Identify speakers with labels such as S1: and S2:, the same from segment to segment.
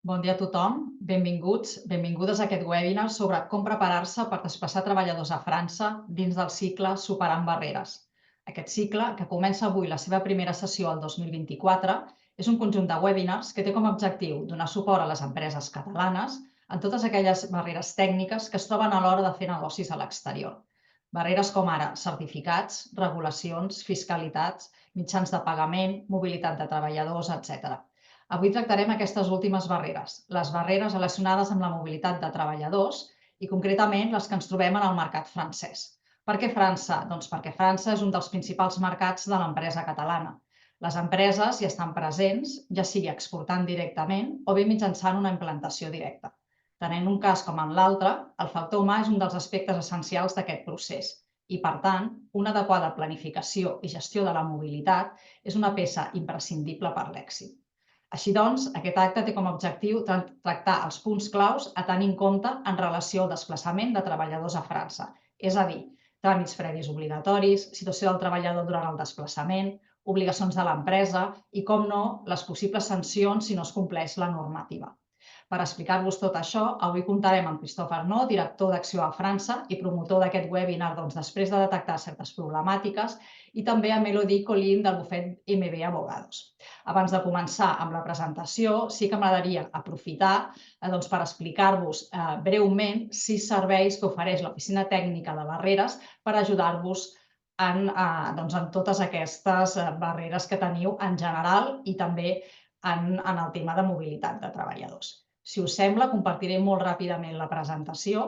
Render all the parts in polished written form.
S1: Bon dia a tothom, benvinguts, benvingudes a aquest webinar sobre com preparar-se per desplaçar treballadors a França dins del cicle Superant Barreres. Aquest cicle, que comença avui la seva primera sessió el 2024, és un conjunt de webinars que té com a objectiu donar suport a les empreses catalanes en totes aquelles barreres tècniques que es troben a l'hora de fer negocis a l'exterior. Barreres com ara certificats, regulacions, fiscalitats, mitjans de pagament, mobilitat de treballadors, etc. Avui tractarem aquestes últimes barreres, les barreres relacionades amb la mobilitat de treballadors i concretament les que ens trobem en el mercat francès. Per què França? Doncs perquè França és un dels principals mercats de l'empresa catalana. Les empreses hi estan presents, ja sigui exportant directament o bé mitjançant una implantació directa. Tant en un cas com en l'altre, el factor humà és un dels aspectes essencials d'aquest procés i, per tant, una adequada planificació i gestió de la mobilitat és una peça imprescindible per l'èxit. Així doncs, aquest acte té com a objectiu tractar els punts claus a tenir en compte en relació al desplaçament de treballadors a França, és a dir, tràmits previs obligatoris, situació del treballador durant el desplaçament, obligacions de l'empresa i, com no, les possibles sancions si no es compleix la normativa. Per explicar-vos tot això, avui comptarem amb Christophe Arnaud, director d'Acció a França i promotor d'aquest webinar després de detectar certes problemàtiques, i també amb Elodie Collin del bufet MB Abogados. Abans de començar amb la presentació, sí que m'agradaria aprofitar per explicar-vos breument 6 serveis que ofereix l'Oficina Tècnica de Barreres per ajudar-vos en totes aquestes barreres que teniu en general i també en el tema de mobilitat de treballadors. Si us sembla, compartiré molt ràpidament la presentació.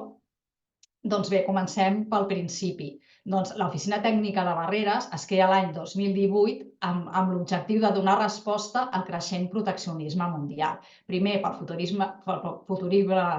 S1: Doncs bé, comencem pel principi. L'Oficina Tècnica de Barreres es crea l'any 2018 amb l'objectiu de donar resposta al creixent proteccionisme mundial. Primer, pel futurisme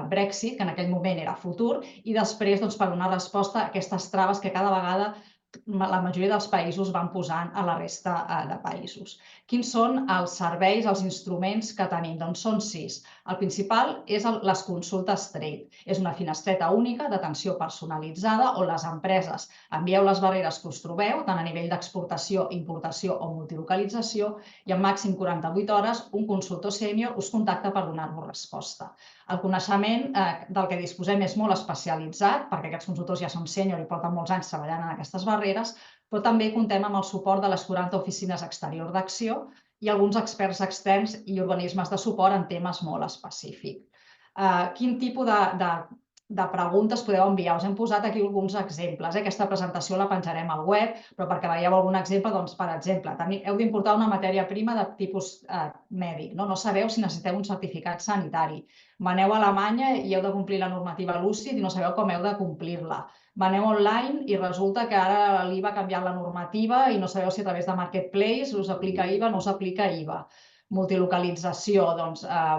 S1: Brexit, que en aquell moment era futur, i després per donar resposta a aquestes traves que cada vegada la majoria dels països van posant a la resta de països. Quins són els serveis, els instruments que tenim? Doncs són 6. El principal és les consultes Trade. És una finestreta única d'atenció personalitzada on les empreses envieu les barreres que us trobeu, tant a nivell d'exportació, importació o multilocalització, i en màxim 48 hores un consultor sènior us contacta per donar-vos resposta. El coneixement del que disposem és molt especialitzat, perquè aquests consultors ja són sènior i porten molts anys treballant en aquestes barreres, però també comptem amb el suport de les 40 oficines exterior d'Acció i alguns experts externs i organismes de suport en temes molt específics. Quin tipus de preguntes podeu enviar? Us hem posat aquí alguns exemples. Aquesta presentació la penjarem al web, però perquè veieu algun exemple, per exemple, heu d'importar una matèria prima de tipus mèdic. No sabeu si necessiteu un certificat sanitari. Veneu a Alemanya i heu de complir la normativa LUCID i no sabeu com heu de complir-la. Veneu online i resulta que ara l'IVA ha canviat la normativa i no sabeu si a través de Marketplace us aplica IVA o no us aplica IVA. Multilocalització,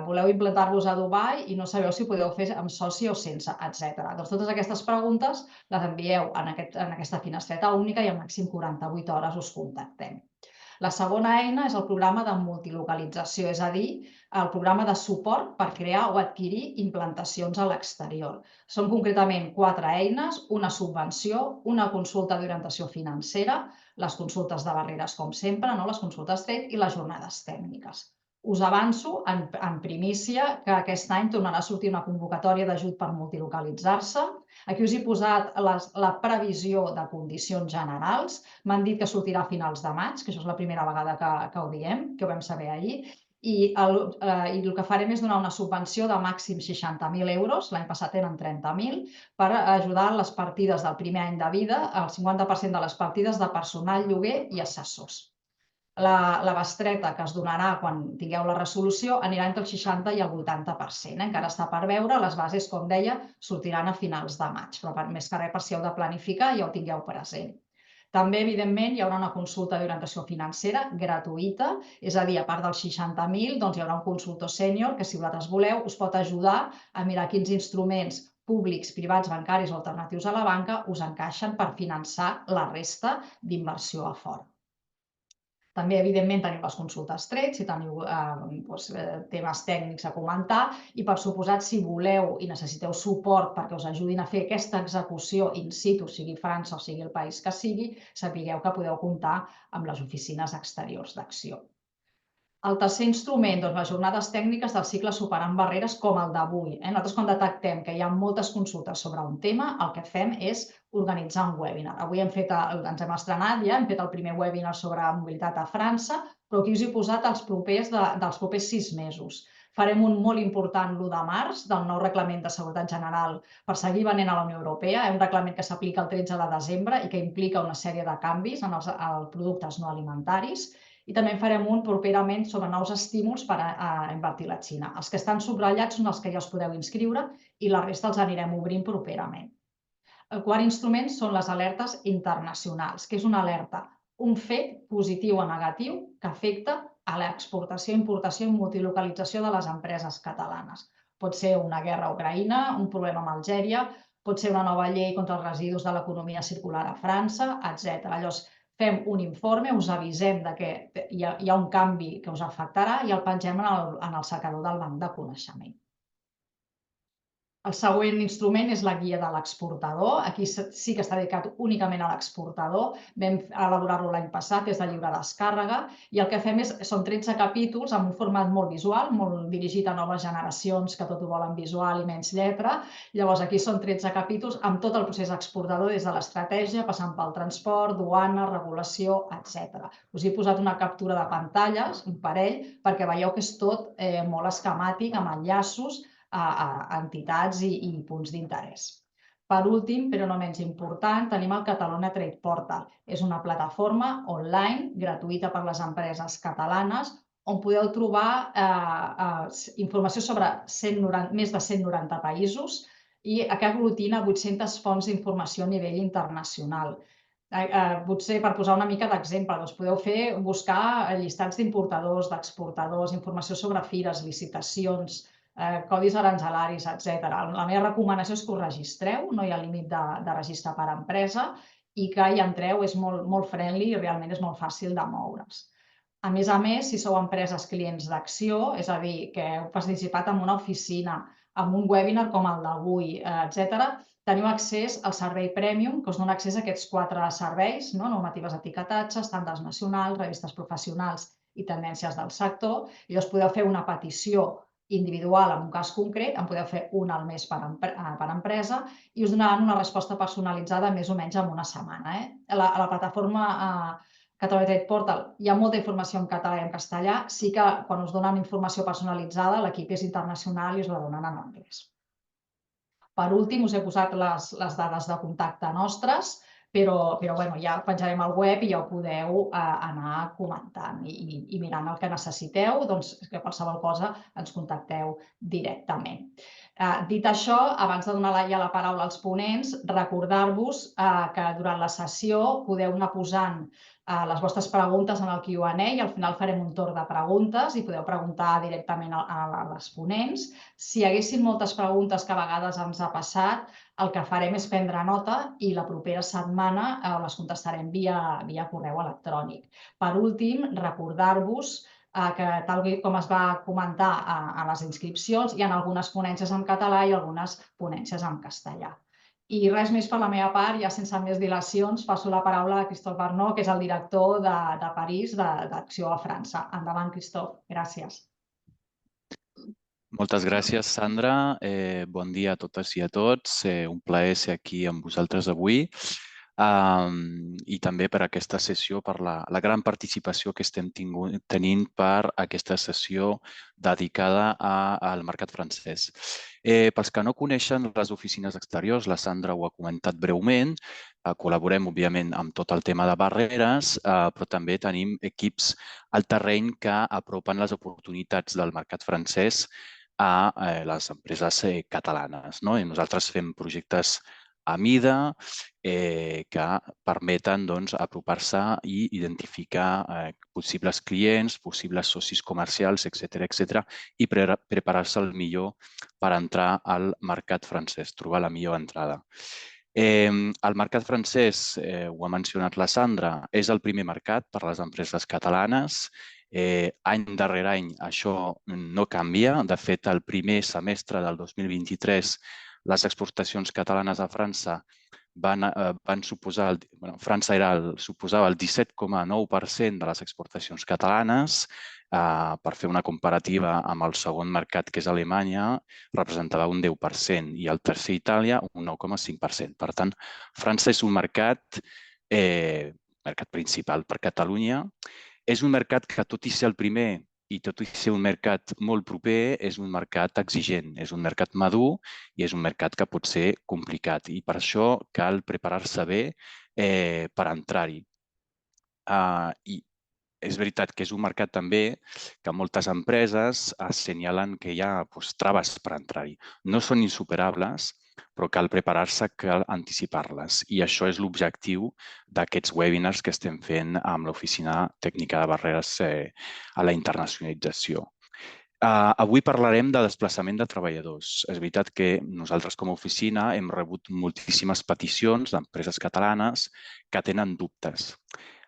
S1: voleu implantar-vos a Dubai i no sabeu si podeu fer amb soci o sense, etc. Totes aquestes preguntes les envieu en aquesta finestreta única i en màxim 48 hores us contactem. La segona eina és el programa de multilocalització, és a dir, el programa de suport per crear o adquirir implantacions a l'exterior. Són concretament 4 eines, una subvenció, una consulta d'orientació financera, les consultes de barreres, com sempre, les consultes Trade i les jornades tècniques. Us avanço en primícia que aquest any tornarà a sortir una convocatòria d'ajut per multilocalitzar-se. Aquí us he posat la previsió de condicions generals. M'han dit que sortirà a finals de maig, que això és la primera vegada que ho diem, que ho vam saber ahir. I el que farem és donar una subvenció de màxim 60.000 euros, l'any passat eren 30.000, per ajudar les partides del primer any de vida, el 50% de les partides de personal, lloguer i assessors. La bestreta que es donarà quan tingueu la resolució anirà entre el 60 i el 80%. Encara està per veure, les bases, com deia, sortiran a finals de maig, però més que res per si heu de planificar ja ho tingueu present. També, evidentment, hi haurà una consulta d'orientació financera gratuïta, és a dir, a part dels 60.000, hi haurà un consultor sènior que, si vosaltres voleu, us pot ajudar a mirar quins instruments públics, privats, bancaris o alternatius a la banca us encaixen per finançar la resta d'inversió a fora. També, evidentment, teniu les consultes Trade, si teniu temes tècnics a comentar i, per suposat, si voleu i necessiteu suport perquè us ajudin a fer aquesta execució in situ, sigui França o sigui el país que sigui, sapigueu que podeu comptar amb les oficines exteriors d'Acció. El tercer instrument, doncs, les jornades tècniques del cicle Superant Barreres com el d'avui. Nosaltres, quan detectem que hi ha moltes consultes sobre un tema, el que fem és organitzar un webinar. Avui ens hem estrenat ja, hem fet el primer webinar sobre mobilitat a França, però aquí us he posat els dels propers 6 mesos. Farem un molt important l'1 de març del nou Reglament de Seguretat General per seguir venent a la Unió Europea, un reglament que s'aplica el 13 de desembre i que implica una sèrie de canvis en els productes no alimentaris. I també en farem un properament sobre nous estímuls per a invertir la Xina. Els que estan subratllats són els que ja us podeu inscriure i la resta els anirem obrint properament. El quart instrument són les alertes internacionals, que és una alerta, un fet positiu o negatiu que afecta a l'exportació, importació i multilocalització de les empreses catalanes. Pot ser una guerra a Ucraïna, un problema amb Algèria, pot ser una nova llei contra els residus de l'economia circular a França, etc. Llavors, fem un informe, us avisem que hi ha un canvi que us afectarà i el pengem en el cercador del banc de coneixement. El següent instrument és la guia de l'exportador. Aquí sí que està dedicat únicament a l'exportador. Vam elaborar-lo l'any passat, és de lliure descàrrega, i el que fem són 13 capítols amb un format molt visual, molt dirigit a noves generacions que tot ho volen visual i menys lletra. Llavors, aquí són 13 capítols amb tot el procés exportador, des de l'estratègia, passant pel transport, duana, regulació, etc. Us he posat una captura de pantalles, un parell, perquè veieu que és tot molt esquemàtic, amb enllaços a entitats i punts d'interès. Per últim, però no menys important, tenim el Catalonia Trade Portal. És una plataforma online gratuïta per a les empreses catalanes on podeu trobar informació sobre més de 190 països i que aglutina 800 fonts d'informació a nivell internacional. Potser per posar una mica d'exemple, podeu buscar llistats d'importadors, d'exportadors, informació sobre fires, licitacions, codis arancelaris, etc. La meva recomanació és que us registreu, no hi ha límit de registre per empresa i que hi entreu, és molt friendly i realment és molt fàcil de moure's. A més, si sou empreses clients d'Acció, és a dir, que heu participat en una oficina, en un webinar com el d'avui, etc., teniu accés al servei Premium, que us dona accés a aquests 4 serveis, normatives d'etiquetatge, estàndards nacionals, revistes professionals i tendències del sector. Llavors podeu fer una petició individual en un cas concret, en podeu fer una al mes per empresa i us donaran una resposta personalitzada més o menys en una setmana. A la plataforma Catalonia Trade Portal hi ha molta informació en català i en castellà, sí que quan us donen informació personalitzada l'equip és internacional i us la donen en anglès. Per últim, us he posat les dades de contacte nostres, però ja penjarem al web i ja ho podeu anar comentant i mirant el que necessiteu, doncs que qualsevol cosa ens contacteu directament. Dit això, abans de donar ja la paraula als ponents, recordar-vos que durant la sessió podeu anar posant les vostres preguntes en el Q&A i al final farem un torn de preguntes i podeu preguntar directament a les ponents. Si hi haguessin moltes preguntes que a vegades ens ha passat, el que farem és prendre nota i la propera setmana les contestarem via correu electrònic. Per últim, recordar-vos que, tal com es va comentar a les inscripcions, hi ha algunes ponències en català i algunes ponències en castellà. I res més per la meva part, ja sense més dilacions, passo la paraula a Christophe Barnot, que és el director de París d'Acció a França. Endavant, Christophe. Gràcies.
S2: Moltes gràcies, Sandra. Bon dia a totes i a tots. Un plaer ser aquí amb vosaltres avui i també per aquesta sessió, per la gran participació que estem tenint per aquesta sessió dedicada al mercat francès. Pels que no coneixen les oficines exteriors, la Sandra ho ha comentat breument, col·laborem, òbviament, amb tot el tema de barreres, però també tenim equips al terreny que apropen les oportunitats del mercat francès a les empreses catalanes. Nosaltres fem projectes a mida que permeten apropar-se i identificar possibles clients, possibles socis comercials, etc. i preparar-se el millor per entrar al mercat francès, trobar la millor entrada. El mercat francès, ho ha mencionat la Sandra, és el primer mercat per a les empreses catalanes. Any darrere any això no canvia. De fet, el primer semestre del 2023 les exportacions catalanes a França van suposar, França suposava el 17,9% de les exportacions catalanes. Per fer una comparativa amb el segon mercat, que és Alemanya, representava un 10% i el tercer, Itàlia, un 9,5%. Per tant, França és un mercat principal per Catalunya. És un mercat que, tot i ser el primer i tot i ser un mercat molt proper, és un mercat exigent, és un mercat madur i és un mercat que pot ser complicat. I per això cal preparar-se bé per entrar-hi. I és veritat que és un mercat també que moltes empreses assenyalen que hi ha traves per entrar-hi. No són insuperables, però cal preparar-se, cal anticipar-les. I això és l'objectiu d'aquests webinars que estem fent amb l'Oficina Tècnica de Barreres a la Internacionalització. Avui parlarem de desplaçament de treballadors. És veritat que nosaltres com a oficina hem rebut moltíssimes peticions d'empreses catalanes que tenen dubtes.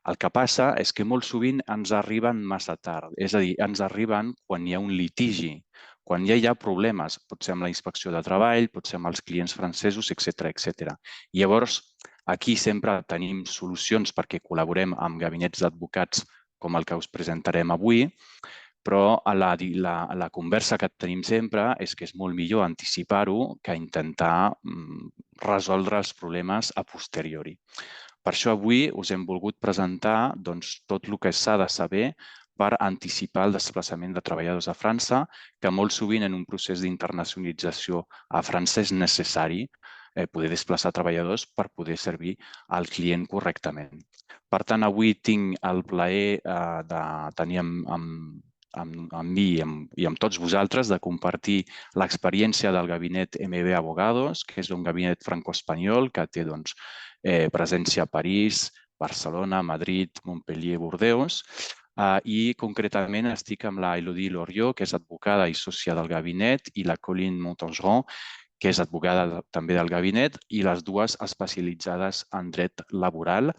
S2: El que passa és que molt sovint ens arriben massa tard, és a dir, ens arriben quan hi ha un litigi, quan ja hi ha problemes, pot ser amb la inspecció de treball, pot ser amb els clients francesos, etc. Llavors, aquí sempre tenim solucions perquè col·laborem amb gabinets d'advocats com el que us presentarem avui, però la conversa que tenim sempre és que és molt millor anticipar-ho que intentar resoldre els problemes a posteriori. Per això avui us hem volgut presentar tot el que s'ha de saber per anticipar el desplaçament de treballadors a França, que molt sovint en un procés d'internacionalització a França és necessari poder desplaçar treballadors per poder servir al client correctament. Per tant, avui tinc el plaer de tenir amb mi i amb tots vosaltres de compartir l'experiència del gabinet MB Abogados, que és un gabinet franco-espanyol que té presència a París, Barcelona, Madrid, Montpellier, Bordeus. I concretament estic amb la Elodie Loriot, que és advocada i sòcia del gabinet, i la Colline Montageron, que és advocada també del gabinet, i les dues especialitzades en dret laboral.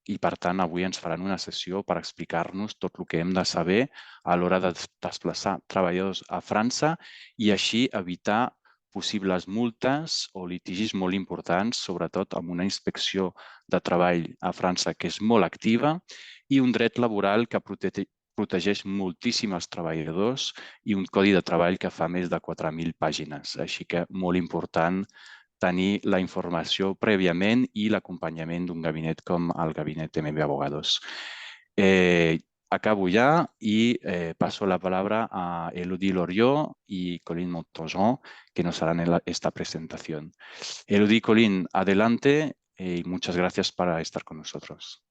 S2: I, per tant, avui ens faran una sessió per explicar-nos tot el que hem de saber a l'hora de desplaçar treballadors a França i així evitar possibles multes o litigis molt importants, sobretot amb una inspecció de treball a França que és molt activa i un dret laboral que protegeix moltíssim els treballadors i un codi de treball que fa més de 4.000 pàgines. Així que molt important tenir la informació prèviament i l'acompanyament d'un gabinet com el gabinet MB Abogados. Acabo ya y paso la palabra a Elodie Loriot y Colline Montageron, que nos harán esta presentación. Elodie, Colline, adelante y muchas gracias por estar con nosotros.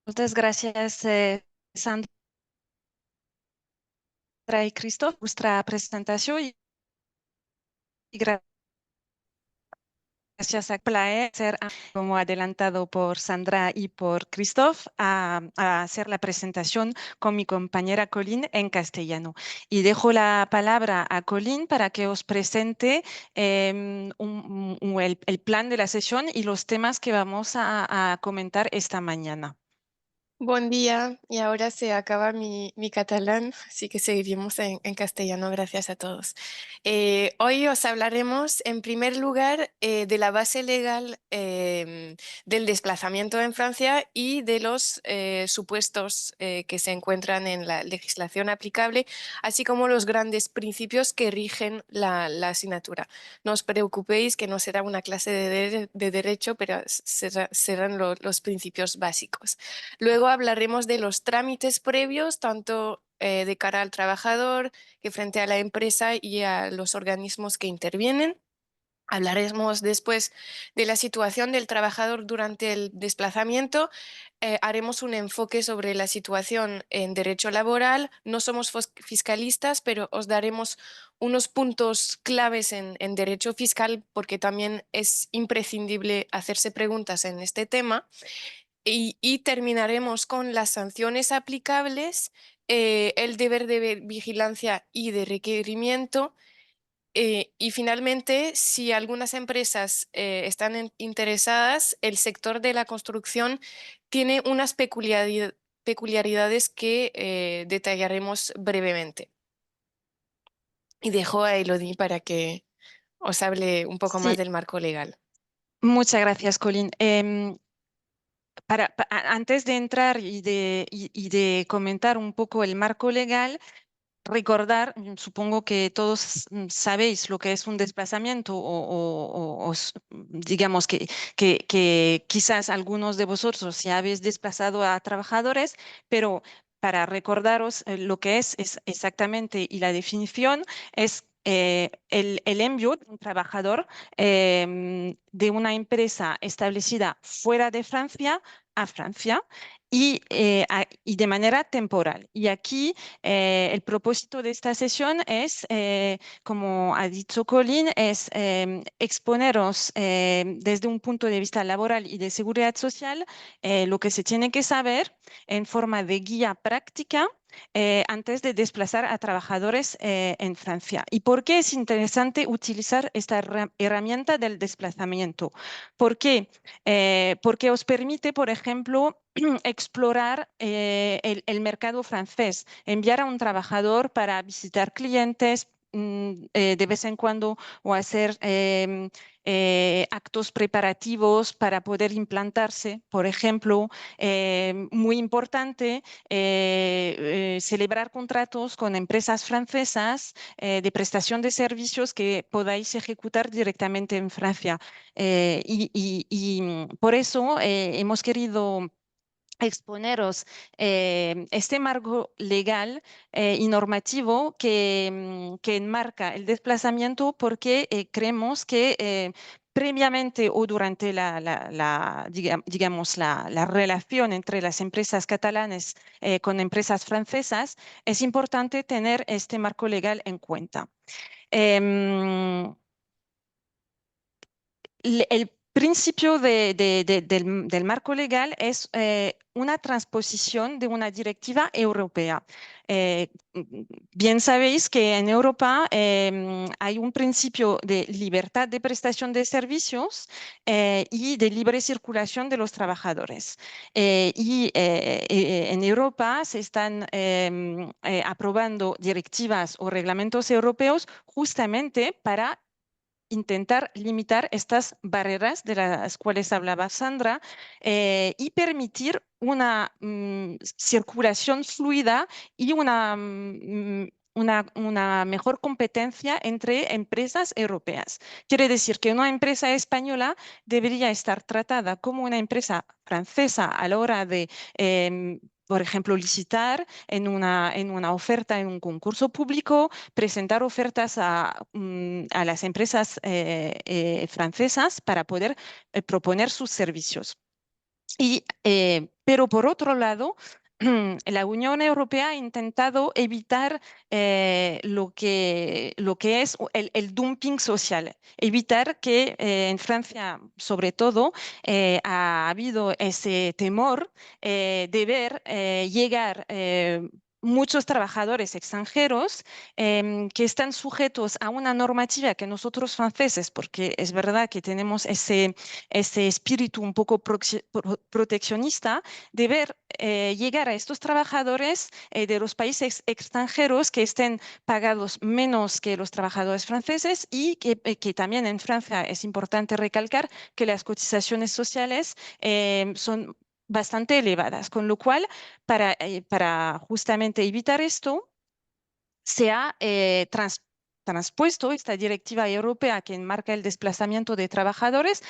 S3: Moltes gràcies, Sandra i Christophe, per vostra presentació i gràcies a plaer ser, como adelantado por Sandra y por Christophe, a hacer la presentación con mi compañera Colline en castellano. Y dejo la palabra a Colline para que os presente el plan de la sesión y los temas que vamos a comentar esta mañana.
S4: Buen día, y ahora se acaba mi catalán, así que seguiremos en castellano, gracias a todos. Hoy os hablaremos, en primer lugar, de la base legal del desplazamiento en Francia y de los supuestos que se encuentran en la legislación aplicable, así como los grandes principios que rigen la asignatura. No os preocupéis que no será una clase de derecho, pero serán los principios básicos. Luego hablaremos de los trámites previos, tanto de cara al trabajador que frente a la empresa y a los organismos que intervienen. Hablaremos después de la situación del trabajador durante el desplazamiento. Haremos un enfoque sobre la situación en derecho laboral. No somos fiscalistas, pero os daremos unos puntos claves en derecho fiscal porque también es imprescindible hacerse preguntas en este tema. Y terminaremos con las sanciones aplicables, el deber de vigilancia y de requerimiento. Y finalmente, si algunas empresas están interesadas, el sector de la construcción tiene unas peculiaridades que detallaremos brevemente. y dejo a Elodie para que os hable un poco más
S3: Sí,
S4: del marco legal.
S3: muchas gracias, Colin. Antes de entrar y de comentar un poco el marco legal, recordar, supongo que todos sabéis lo que es un desplazamiento digamos que quizás algunos de vosotros ya habéis desplazado a trabajadores, pero para recordaros lo que es exactamente y la definición es el envío de un trabajador de una empresa establecida fuera de Francia a Francia y de manera temporal. Y aquí el propósito de esta sesión es, como ha dicho Colin, es exponeros desde un punto de vista laboral y de seguridad social lo que se tiene que saber en forma de guía práctica antes de desplazar a trabajadores en Francia. ¿Y por qué es interesante utilizar esta herramienta del desplazamiento? ¿Por qué? Porque os permite, por ejemplo, explorar el mercado francés, enviar a un trabajador para visitar clientes de vez en cuando o hacer actos preparativos para poder implantarse, por ejemplo, muy importante, celebrar contratos con empresas francesas de prestación de servicios que podáis ejecutar directamente en Francia. Por eso hemos querido exponeros este marco legal y normativo que enmarca el desplazamiento porque creemos que previamente o durante digamos, la relación entre las empresas catalanas con empresas francesas, es importante tener este marco legal en cuenta. El principio del marco legal es una transposición de una directiva europea. Bien sabéis que en Europa hay un principio de libertad de prestación de servicios y de libre circulación de los trabajadores. En Europa se están aprobando directivas o reglamentos europeos justamente para intentar limitar estas barreras de las cuales hablaba Sandra y permitir una circulación fluida y una mejor competencia entre empresas europeas. Quiere decir que una empresa española debería estar tratada como una empresa francesa a la hora de por ejemplo, licitar en una oferta, en un concurso público, presentar ofertas a las empresas francesas para poder proponer sus servicios. Pero por otro lado, la Unión Europea ha intentado evitar lo que es el dumping social, evitar que en Francia, sobre todo, ha habido ese temor de ver llegar muchos trabajadores extranjeros que están sujetos a una normativa que nosotros franceses, porque es verdad que tenemos ese espíritu un poco proteccionista, de ver llegar a estos trabajadores de los países extranjeros que estén pagados menos que los trabajadores franceses y que también en Francia es importante recalcar que las cotizaciones sociales son bastante elevadas, con lo cual para justamente evitar esto se ha transpuesto esta directiva europea que enmarca el desplazamiento de trabajadores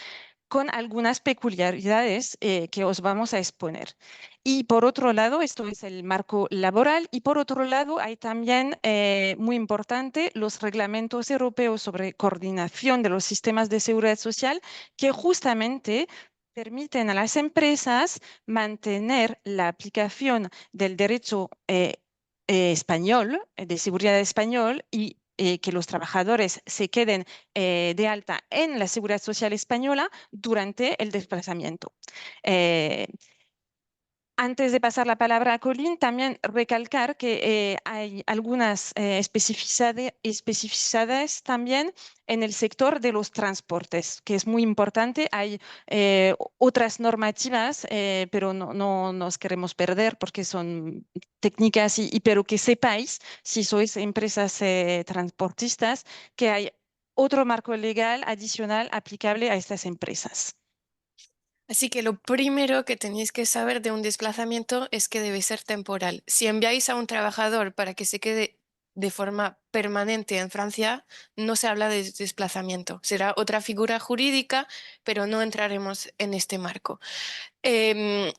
S3: con algunas peculiaridades que os vamos a exponer. Y por otro lado, esto es el marco laboral, y por otro lado hay también, muy importante, los reglamentos europeos sobre coordinación de los sistemas de seguridad social que justamente permiten a las empresas mantener la aplicación del derecho español, de seguridad español, y que los trabajadores se queden de alta en la seguridad social española durante el desplazamiento. Antes de pasar la palabra a Colin, también recalcar que hay algunas especificidades también en el sector de los transportes, que es muy importante. Hay otras normativas, pero no nos queremos perder porque son técnicas, pero que sepáis, si sois empresas transportistas, que hay otro marco legal adicional aplicable a estas empresas.
S4: Así que lo primero que tenéis que saber de un desplazamiento es que debe ser temporal. Si enviáis a un trabajador para que se quede de forma permanente en Francia, no se habla de desplazamiento. Será otra figura jurídica, pero no entraremos en este marco. En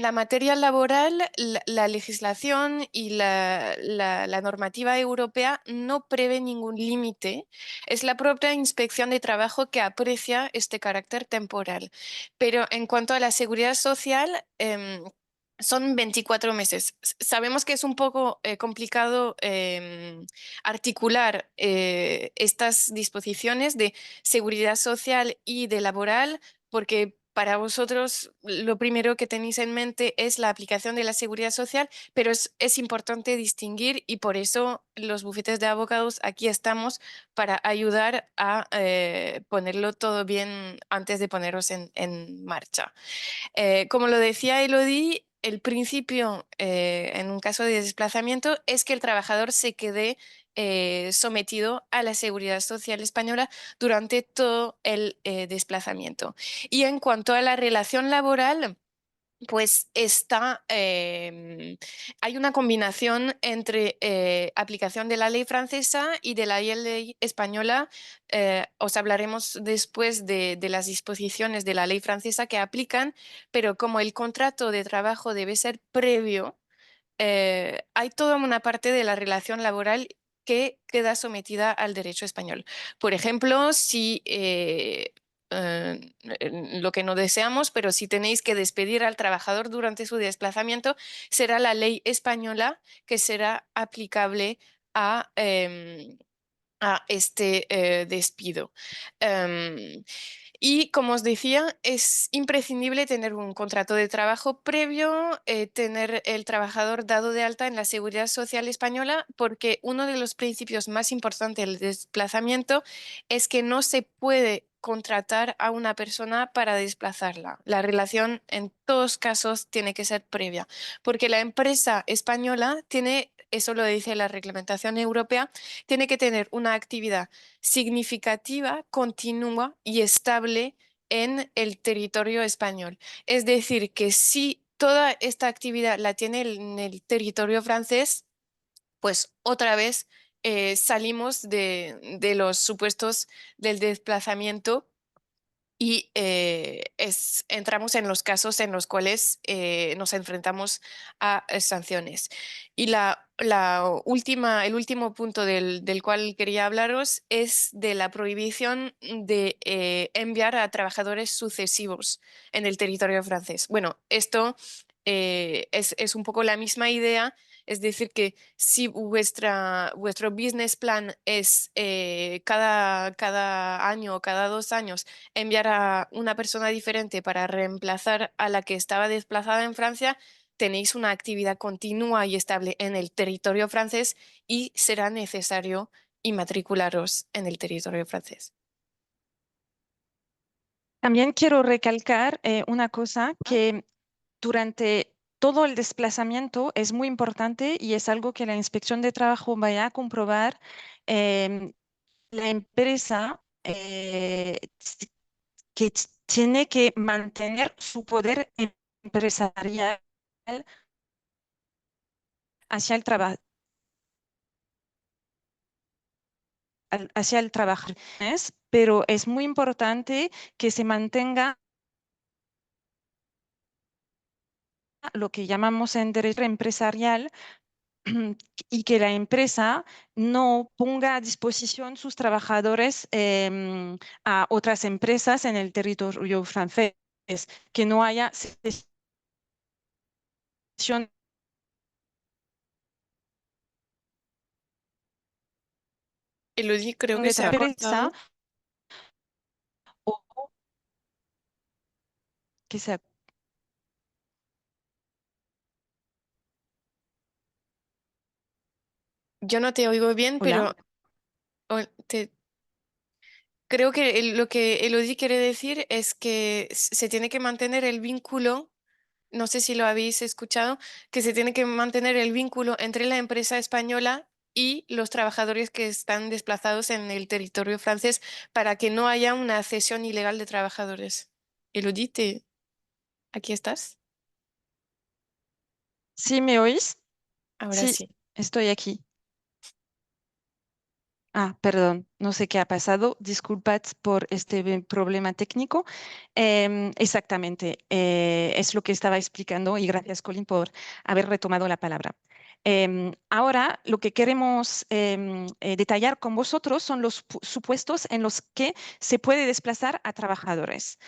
S4: la materia laboral, la legislación y la normativa europea no prevé ningún límite. Es la propia inspección de trabajo que aprecia este carácter temporal. Pero en cuanto a la seguridad social, son 24 meses. Sabemos que es un poco complicado articular estas disposiciones de seguridad social y de laboral, porque para vosotros lo primero que tenéis en mente es la aplicación de la seguridad social, pero es importante distinguir y por eso los bufetes de abogados aquí estamos para ayudar a ponerlo todo bien antes de poneros en marcha. Como lo decía Elodie, el principio en un caso de desplazamiento es que el trabajador se quede sometido a la seguridad social española durante todo el desplazamiento. Y en cuanto a la relación laboral, pues hay una combinación entre aplicación de la ley francesa y de la ley española. Os hablaremos después de las disposiciones de la ley francesa que aplican, pero como el contrato de trabajo debe ser previo, hay toda una parte de la relación laboral que queda sometida al derecho español. Por ejemplo, si lo que no deseamos, pero si tenéis que despedir al trabajador durante su desplazamiento, será la ley española que será aplicable a este despido. Y como os decía, es imprescindible tener un contrato de trabajo previo, tener el trabajador dado de alta en la Seguridad Social Española, porque uno de los principios más importantes del desplazamiento es que no se puede contratar a una persona para desplazarla. La relación en todos casos tiene que ser previa, porque la empresa española tiene, eso lo dice la reglamentación europea, tiene que tener una actividad significativa, continua y estable en el territorio español. Es decir, que si toda esta actividad la tiene en el territorio francés, pues otra vez salimos de los supuestos del desplazamiento y entramos en los casos en los cuales nos enfrentamos a sanciones. Y el último punto del cual quería hablaros es de la prohibición de enviar a trabajadores sucesivos en el territorio francés. Bueno, esto es un poco la misma idea, es decir, que si vuestro business plan es cada año o cada 2 años enviar a una persona diferente para reemplazar a la que estaba desplazada en Francia, tenéis una actividad continua y estable en el territorio francés y será necesario inmatricularos en el territorio francés.
S3: También quiero recalcar una cosa que durante todo el desplazamiento es muy importante y es algo que la Inspección de Trabajo vaya a comprobar. La empresa que tiene que mantener su poder empresarial hacia el trabajo. Hacia el trabajo, pero es muy importante que se mantenga lo que llamamos en derecho empresarial y que la empresa no ponga a disposición sus trabajadores a otras empresas en el territorio francés, que no haya cesión
S4: Elodie, creo que
S3: de
S4: se ha
S3: empresa
S4: cortado.
S3: o que sea.
S4: Yo no te oigo bien,
S3: Hola.
S4: pero creo que lo que Elodie quiere decir es que se tiene que mantener el vínculo, no sé si lo habéis escuchado, que se tiene que mantener el vínculo entre la empresa española y los trabajadores que están desplazados en el territorio francés para que no haya una cesión ilegal de trabajadores. Elodie, ¿aquí estás?
S3: ¿Sí me oís?
S4: Ahora
S3: Sí,
S4: sí.
S3: estoy aquí. Ah, perdón, no sé qué ha pasado. Disculpad por este problema técnico. Exactamente, es lo que estaba explicando y gracias, Colin, por haber retomado la palabra. Ahora, lo que queremos detallar con vosotros son los supuestos en los que se puede desplazar a trabajadores.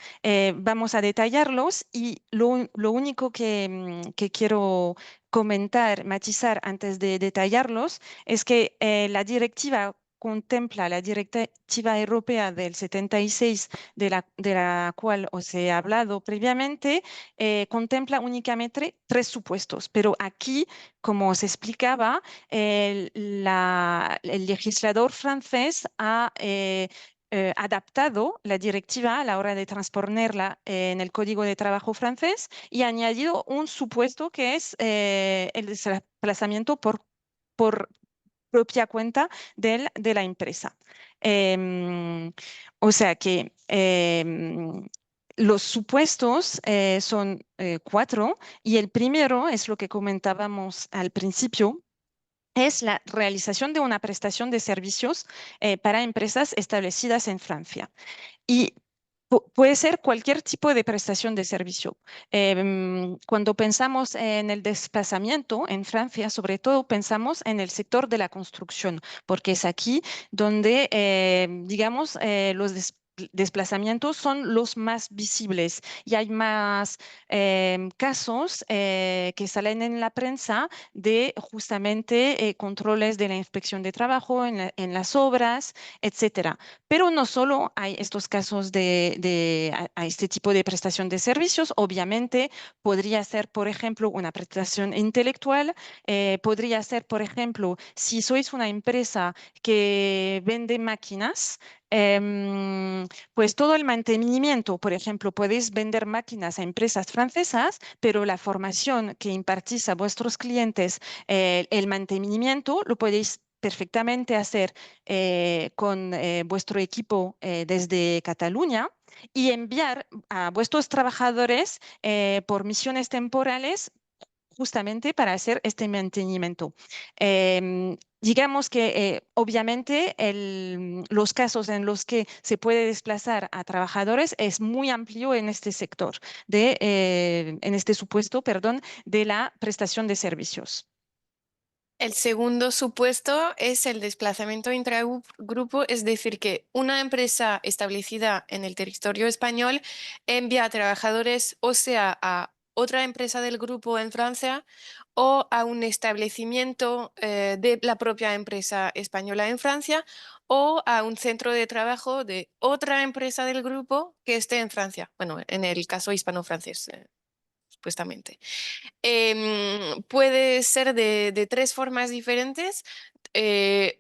S3: Vamos a detallarlos y lo único que quiero comentar, matizar antes de detallarlos es que la Directiva Europea del 76, de la cual os he hablado previamente, contempla únicamente 3 supuestos, pero aquí, como os explicaba, el legislador francés ha adaptado la directiva a la hora de transponerla en el Código de Trabajo francés y ha añadido un supuesto que es el desplazamiento por propia cuenta de la empresa. O sea que los supuestos son 4 y el primero es lo que comentábamos al principio. Es la realización de una prestación de servicios para empresas establecidas en Francia. Y puede ser cualquier tipo de prestación de servicio. Cuando pensamos en el desplazamiento en Francia, sobre todo pensamos en el sector de la construcción, porque es aquí donde, digamos, los desplazamientos son los más visibles y hay más casos que salen en la prensa de justamente controles de la inspección de trabajo en las obras, etcétera. Pero no solo hay estos casos a este tipo de prestación de servicios, obviamente podría ser, por ejemplo, una prestación intelectual, podría ser, por ejemplo, si sois una empresa que vende máquinas, pues todo el mantenimiento, por ejemplo, podéis vender máquinas a empresas francesas, pero la formación que impartís a vuestros clientes, el mantenimiento, lo podéis perfectamente hacer con vuestro equipo desde Cataluña y enviar a vuestros trabajadores por misiones temporales justamente para hacer este mantenimiento. Digamos que obviamente los casos en los que se puede desplazar a trabajadores es muy amplio en este sector, en este supuesto, perdón, de la prestación de servicios.
S4: El segundo supuesto es el desplazamiento intragrupo, es decir, que una empresa establecida en el territorio español envía a trabajadores o sea a otra empresa del grupo en Francia o a un establecimiento de la propia empresa española en Francia o a un centro de trabajo de otra empresa del grupo que esté en Francia. Bueno, en el caso hispano-francés, supuestamente. Puede ser de 3 formas diferentes.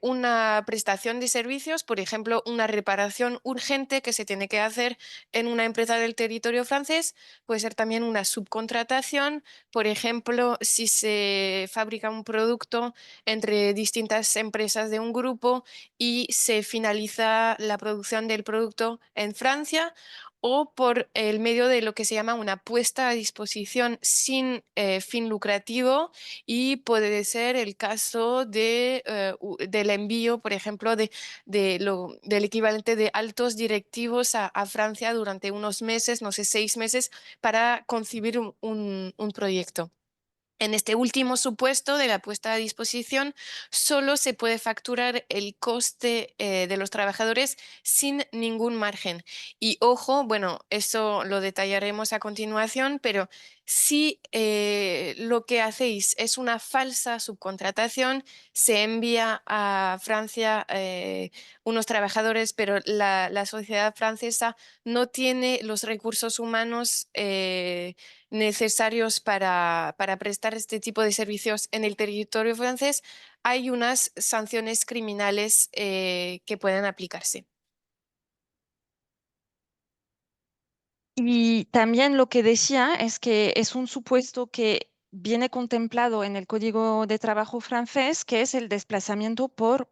S4: Una prestación de servicios, por ejemplo, una reparación urgente que se tiene que hacer en una empresa del territorio francés. Puede ser también una subcontratación, por ejemplo, si se fabrica un producto entre distintas empresas de un grupo y se finaliza la producción del producto en Francia, o por el medio de lo que se llama una puesta a disposición sin fin lucrativo, y puede ser el caso del envío, por ejemplo, del equivalente de altos directivos a Francia durante unos meses, no sé, 6 meses, para concebir un proyecto. En este último supuesto de la puesta a disposición, solo se puede facturar el coste de los trabajadores sin ningún margen. Y ojo, bueno, eso lo detallaremos a continuación, pero si lo que hacéis es una falsa subcontratación, se envía a Francia unos trabajadores, pero la sociedad francesa no tiene los recursos humanos necesarios para prestar este tipo de servicios en el territorio francés, hay unas sanciones criminales que pueden aplicarse.
S3: Y también lo que decía es que es un supuesto que viene contemplado en el Código de Trabajo francés, que es el desplazamiento por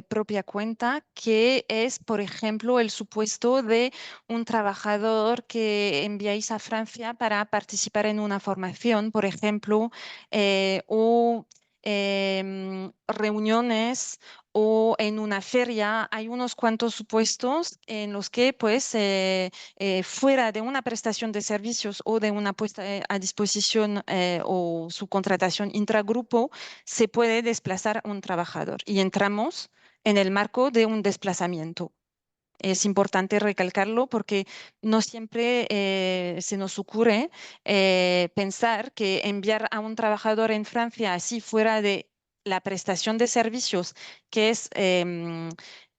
S3: propia cuenta, que es, por ejemplo, el supuesto de un trabajador que enviáis a Francia para participar en una formación, por ejemplo, o reuniones o en una feria. Hay unos cuantos supuestos en los que, pues, fuera de una prestación de servicios o de una puesta a disposición o su contratación intragrupo, se puede desplazar un trabajador y entramos en el marco de un desplazamiento. Es importante recalcarlo porque no siempre se nos ocurre pensar que enviar a un trabajador en Francia así fuera de la prestación de servicios, que es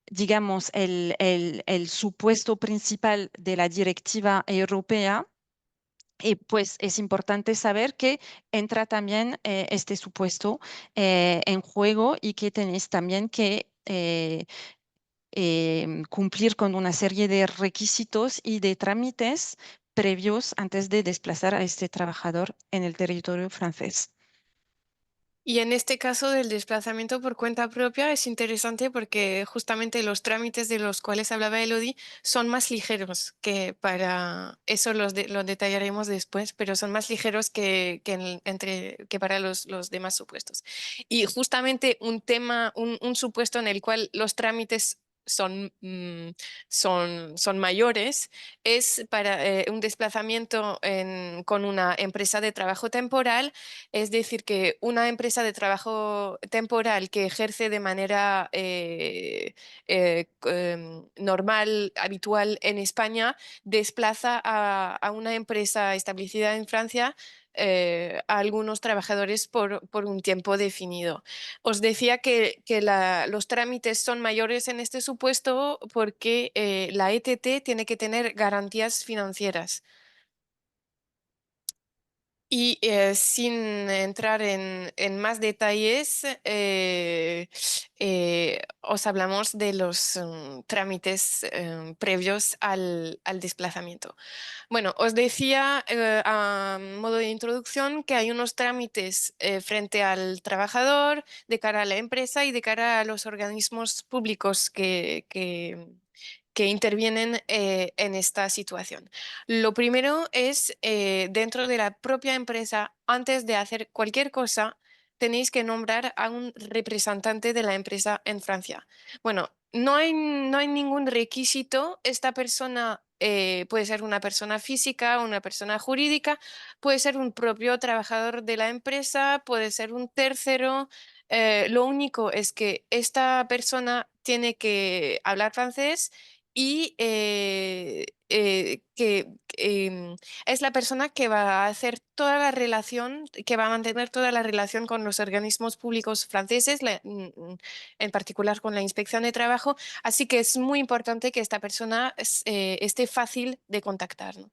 S3: digamos, el supuesto principal de la directiva europea. Y pues es importante saber que entra también este supuesto en juego y que tenéis también que cumplir con una serie de requisitos y de trámites previos antes de desplazar a este trabajador en el territorio francés.
S4: Y en este caso del desplazamiento por cuenta propia es interesante porque justamente los trámites de los cuales hablaba Elodie son más ligeros que para, eso lo detallaremos después, pero son más ligeros que para los demás supuestos. Y justamente un supuesto en el cual los trámites son mayores, es para un desplazamiento con una empresa de trabajo temporal, es decir, que una empresa de trabajo temporal que ejerce de manera normal, habitual en España, desplaza a una empresa establecida en Francia a algunos trabajadores por un tiempo definido. Os decía que los trámites son mayores en este supuesto porque la ETT tiene que tener garantías financieras. Y sin entrar en más detalles, os hablamos de los trámites previos al desplazamiento. Bueno, os decía a modo de introducción que hay unos trámites frente al trabajador, de cara a la empresa y de cara a los organismos públicos que intervienen en esta situación. Lo primero es dentro de la propia empresa, antes de hacer cualquier cosa, tenéis que nombrar a un representante de la empresa en Francia. Bueno, no hay ningún requisito. Esta persona puede ser una persona física, una persona jurídica, puede ser un propio trabajador de la empresa, puede ser un tercero. Lo único es que esta persona tiene que hablar francés y es la persona que va a hacer toda la relación, que va a mantener toda la relación con los organismos públicos franceses, en particular con la Inspección de Trabajo, así que es muy importante que esta persona esté fácil de contactar, ¿no?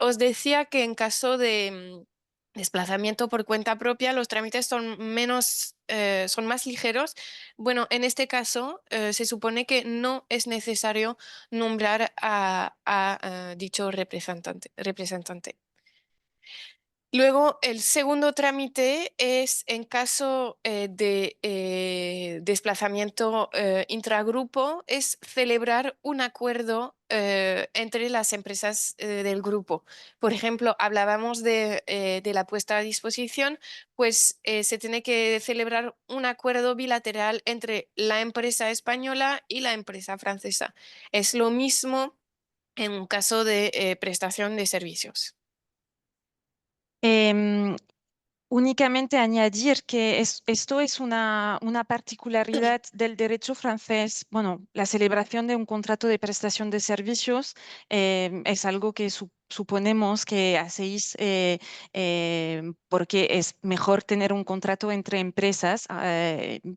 S4: Os decía que en caso de desplazamiento por cuenta propia, los trámites son más ligeros. Bueno, en este caso se supone que no es necesario nombrar a dicho representante. Luego, el segundo trámite es en caso de desplazamiento intragrupo, es celebrar un acuerdo entre las empresas del grupo. Por ejemplo, hablábamos de la puesta a disposición, pues se tiene que celebrar un acuerdo bilateral entre la empresa española y la empresa francesa. Es lo mismo en un caso de prestación de servicios.
S3: Em, Únicamente añadir que esto es una particularidad del derecho francés. Bueno, la celebración de un contrato de prestación de servicios es algo que suponemos que hacéis porque es mejor tener un contrato entre empresas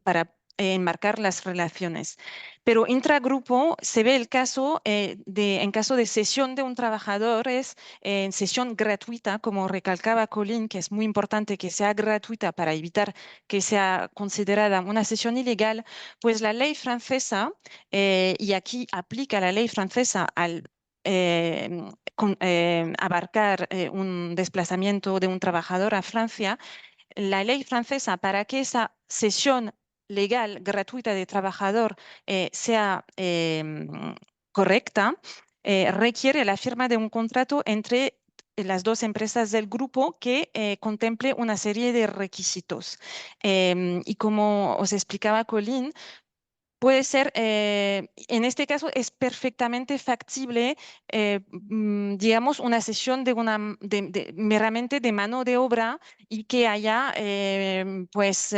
S3: para enmarcar las relaciones. Pero intragrupo se ve el caso en caso de cesión de un trabajador, es en cesión gratuita, como recalcaba Colin, que es muy importante que sea gratuita para evitar que sea considerada una cesión ilegal, pues la ley francesa, y aquí aplica la ley francesa al abarcar un desplazamiento de un trabajador a Francia, la ley francesa, para que esa cesión legal gratuita de trabajador sea correcta, requiere la firma de un contrato entre las dos empresas del grupo que contemple una serie de requisitos. Y como os explicaba Colin, puede ser, en este caso es perfectamente factible, digamos, una sesión meramente de mano de obra y que haya, pues,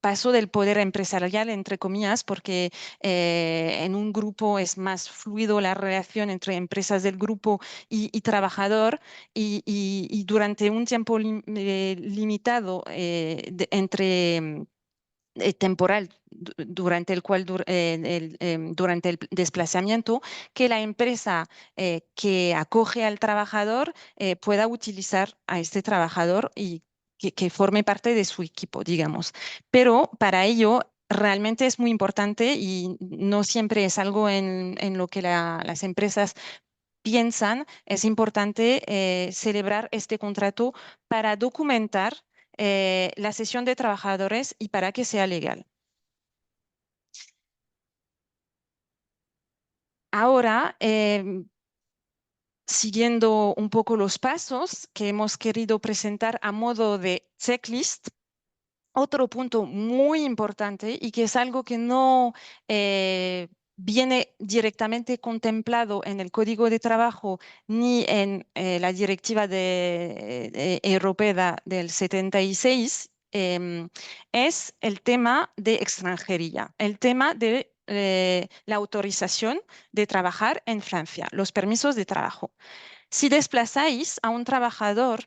S3: paso del poder empresarial, entre comillas, porque en un grupo es más fluido la relación entre empresas del grupo y trabajador y durante un tiempo limitado entre temporal durante el cual durante el desplazamiento, que la empresa que acoge al trabajador pueda utilizar a este trabajador y que forme parte de su equipo, digamos. Pero para ello realmente es muy importante y no siempre es algo en lo que las empresas piensan, es importante celebrar este contrato para documentar la cesión de trabajadores y para que sea legal. Ahora, siguiendo un poco los pasos que hemos querido presentar a modo de checklist, otro punto muy importante y que es algo que no viene directamente contemplado en el Código de Trabajo ni en la Directiva Europea del 76, es el tema de extranjería, el tema de la autorización de trabajar en Francia, los permisos de trabajo. Si desplazáis a un trabajador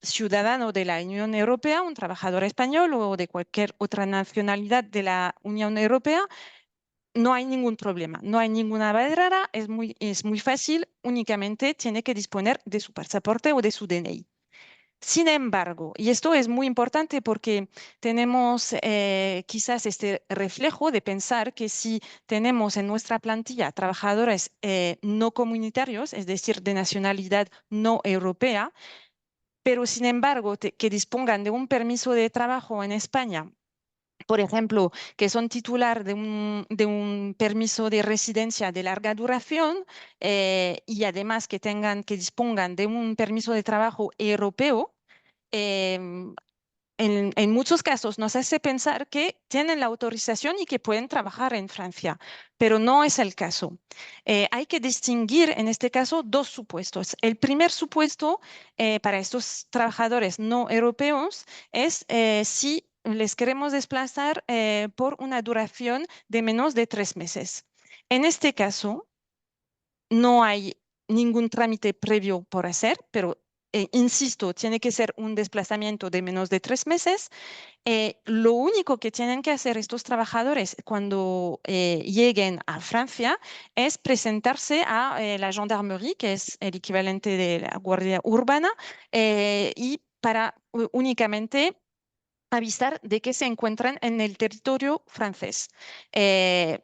S3: ciudadano de la Unión Europea, un trabajador español o de cualquier otra nacionalidad de la Unión Europea, no hay ningún problema, no hay ninguna barrera, es muy fácil, únicamente tiene que disponer de su pasaporte o de su DNI. Sin embargo, y esto es muy importante porque tenemos quizás este reflejo de pensar que si tenemos en nuestra plantilla trabajadores no comunitarios, es decir, de nacionalidad no europea, pero sin embargo que dispongan de un permiso de trabajo en España, por ejemplo, que son titular de un permiso de residencia de larga duración y además que dispongan de un permiso de trabajo europeo, em, en muchos casos nos hace pensar que tienen la autorización y que pueden trabajar en Francia, pero no es el caso. Hay que distinguir en este caso dos supuestos. El primer supuesto para estos trabajadores no europeos es si les queremos desplazar por una duración de menos de 3 meses. En este caso, no hay ningún trámite previo por hacer, pero insisto, tiene que ser un desplazamiento de menos de 3 meses. Lo único que tienen que hacer estos trabajadores cuando lleguen a Francia es presentarse a la gendarmerie, que es el equivalente de la Guardia Urbana, y para únicamente avisar de que se encuentran en el territorio francés. En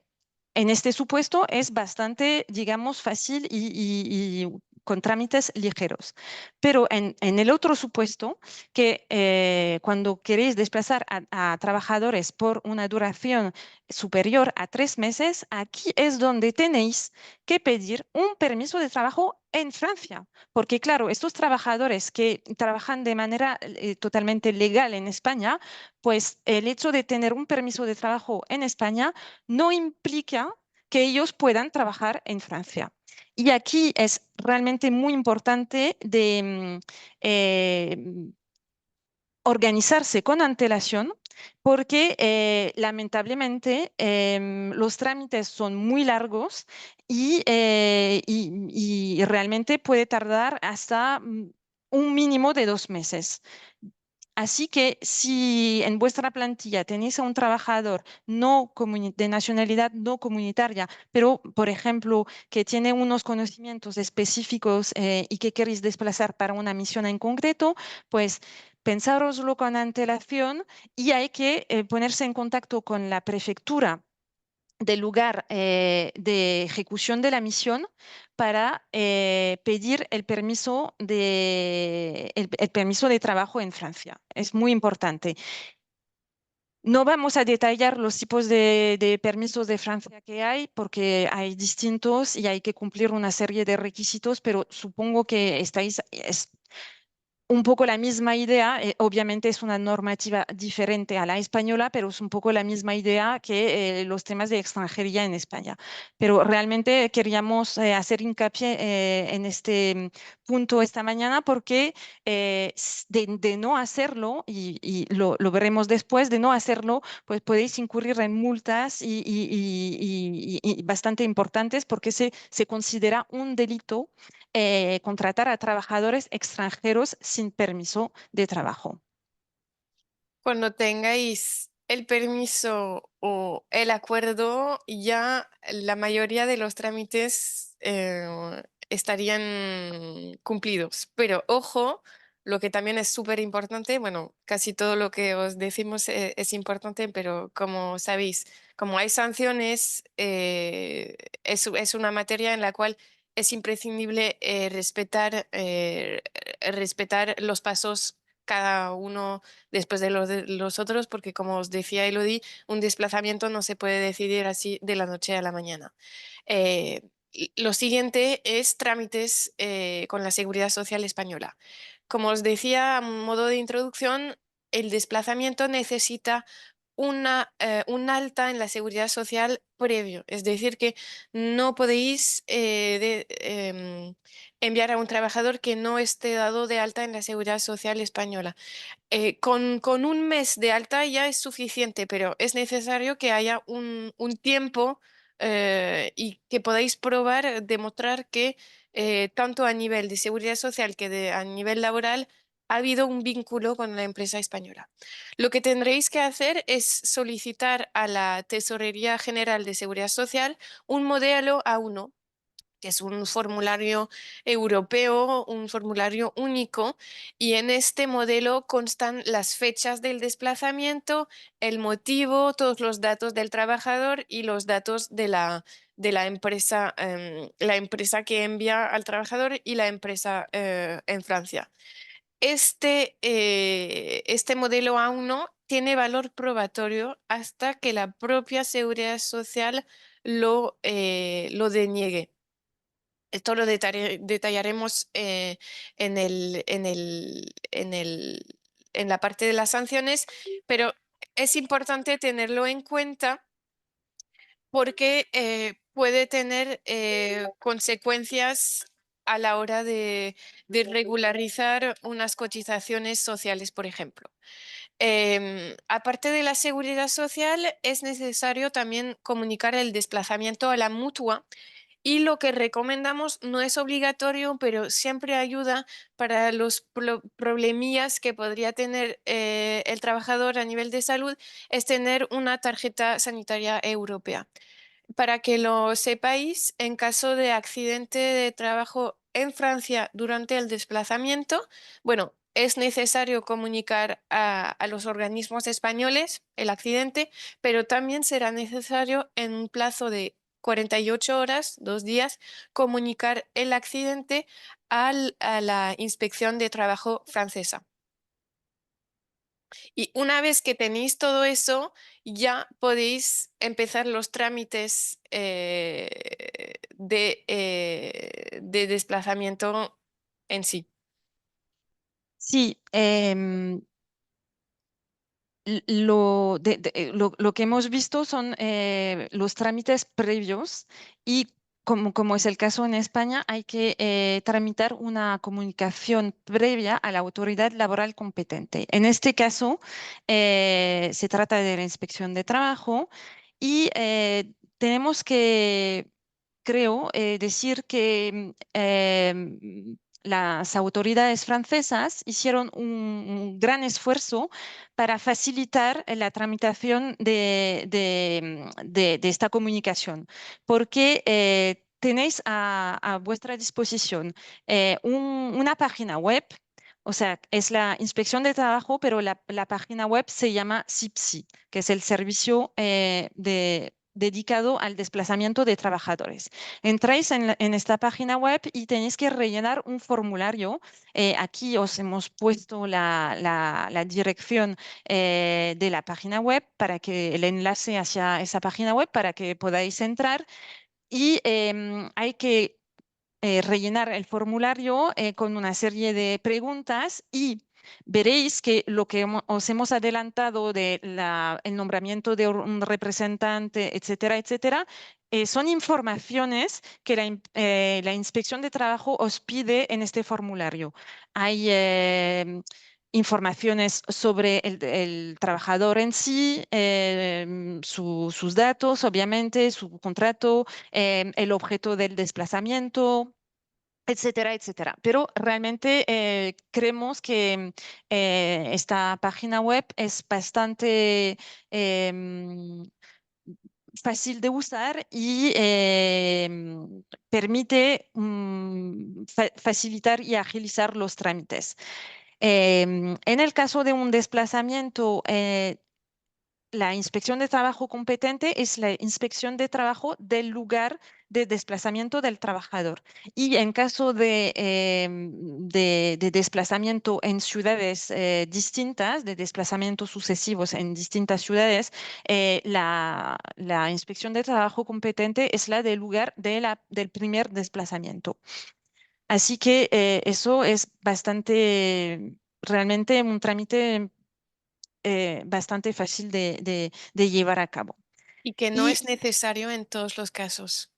S3: este supuesto es bastante, digamos, fácil y con trámites ligeros. Pero en el otro supuesto, que cuando queréis desplazar a trabajadores por una duración superior a 3 meses, aquí es donde tenéis que pedir un permiso de trabajo en Francia. Porque claro, estos trabajadores que trabajan de manera totalmente legal en España, pues el hecho de tener un permiso de trabajo en España no implica que ellos puedan trabajar en Francia. Y aquí es realmente muy importante de organizarse con antelación porque lamentablemente los trámites son muy largos y realmente puede tardar hasta un mínimo de 2 meses. Así que si en vuestra plantilla tenéis a un trabajador de nacionalidad no comunitaria, pero, por ejemplo, que tiene unos conocimientos específicos y que queréis desplazar para una misión en concreto, pues pensároslo con antelación y hay que ponerse en contacto con la prefectura del lugar de ejecución de la misión para pedir el permiso el permiso de trabajo en Francia. Es muy importante. No vamos a detallar los tipos de permisos de Francia que hay, porque hay distintos y hay que cumplir una serie de requisitos, pero supongo que es un poco la misma idea. Obviamente es una normativa diferente a la española, pero es un poco la misma idea que los temas de extranjería en España. Pero realmente queríamos hacer hincapié en este punto esta mañana porque de no hacerlo, y lo veremos después, de no hacerlo, pues podéis incurrir en multas y bastante importantes porque se considera un delito contratar a trabajadores extranjeros sin permiso de trabajo.
S4: Cuando tengáis el permiso o el acuerdo, ya la mayoría de los trámites estarían cumplidos. Pero ojo, lo que también es súper importante, bueno, casi todo lo que os decimos es importante, pero como sabéis, como hay sanciones, es una materia en la cual es imprescindible respetar los pasos cada uno después de los otros, porque como os decía Elodie, un desplazamiento no se puede decidir así de la noche a la mañana. Lo siguiente es trámites con la Seguridad Social Española. Como os decía, a modo de introducción, el desplazamiento necesita un alta en la seguridad social previo. Es decir, que no podéis enviar a un trabajador que no esté dado de alta en la seguridad social española. Con un mes de alta ya es suficiente, pero es necesario que haya un tiempo y que podáis probar, demostrar que tanto a nivel de seguridad social que a nivel laboral ha habido un vínculo con la empresa española. Lo que tendréis que hacer es solicitar a la Tesorería General de Seguridad Social un modelo A1, que es un formulario europeo, un formulario único, y en este modelo constan las fechas del desplazamiento, el motivo, todos los datos del trabajador y los datos de la empresa que envía al trabajador y la empresa en Francia. Este modelo A1 tiene valor probatorio hasta que la propia Seguridad Social lo deniegue. Esto lo detallaremos en la parte de las sanciones, pero es importante tenerlo en cuenta porque puede tener consecuencias a la hora de regularizar unas cotizaciones sociales, por ejemplo. Aparte de la seguridad social, es necesario también comunicar el desplazamiento a la mutua. Y lo que recomendamos no es obligatorio, pero siempre ayuda para los problemillas que podría tener el trabajador a nivel de salud, es tener una tarjeta sanitaria europea. Para que lo sepáis, en caso de accidente de trabajo en Francia durante el desplazamiento, bueno, es necesario comunicar a los organismos españoles el accidente, pero también será necesario en un plazo de 48 horas, 2 días, comunicar el accidente a la Inspección de Trabajo francesa. Y una vez que tenéis todo eso, ya podéis empezar los trámites de desplazamiento en sí.
S3: Sí, lo que hemos visto son los trámites previos y como es el caso en España, hay que tramitar una comunicación previa a la autoridad laboral competente. En este caso, se trata de la inspección de trabajo y tenemos que, creo, decir que las autoridades francesas hicieron un gran esfuerzo para facilitar la tramitación de esta comunicación, porque tenéis a vuestra disposición una página web. O sea, es la inspección de trabajo, pero la página web se llama SIPSI, que es el servicio dedicado al desplazamiento de trabajadores. Entráis en esta página web y tenéis que rellenar un formulario. Aquí os hemos puesto la dirección de la página web para que el enlace hacia esa página web para que podáis entrar y hay que rellenar el formulario con una serie de preguntas y veréis que lo que os hemos adelantado de el nombramiento de un representante, etcétera, etcétera, son informaciones que la inspección de trabajo os pide en este formulario. Hay informaciones sobre el trabajador en sí, sus datos, obviamente, su contrato, el objeto del desplazamiento, etcétera, etcétera. Pero realmente creemos que esta página web es bastante fácil de usar y permite facilitar y agilizar los trámites. En el caso de un desplazamiento, la inspección de trabajo competente es la inspección de trabajo del lugar de desplazamiento del trabajador. Y en caso de desplazamiento en ciudades distintas, de desplazamientos sucesivos en distintas ciudades, la inspección de trabajo competente es la del lugar del primer desplazamiento. Así que eso es realmente un trámite bastante fácil de llevar a cabo.
S4: Y que no
S3: Y
S4: es necesario en todos los casos.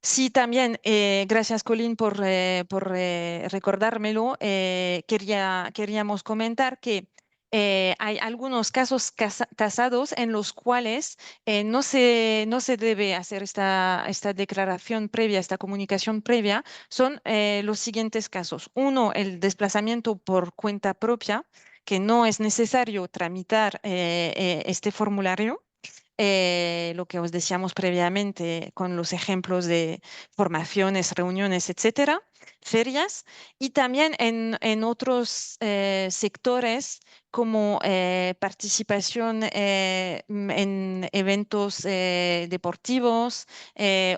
S3: sí, también, gracias Colin por recordármelo. Queríamos comentar que hay algunos casos casados en los cuales no se debe hacer esta declaración previa, esta comunicación previa. Son los siguientes casos. Uno, el desplazamiento por cuenta propia, que no es necesario tramitar este formulario. Lo que os decíamos previamente con los ejemplos de formaciones, reuniones, etcétera, ferias, y también en otros sectores como participación en eventos deportivos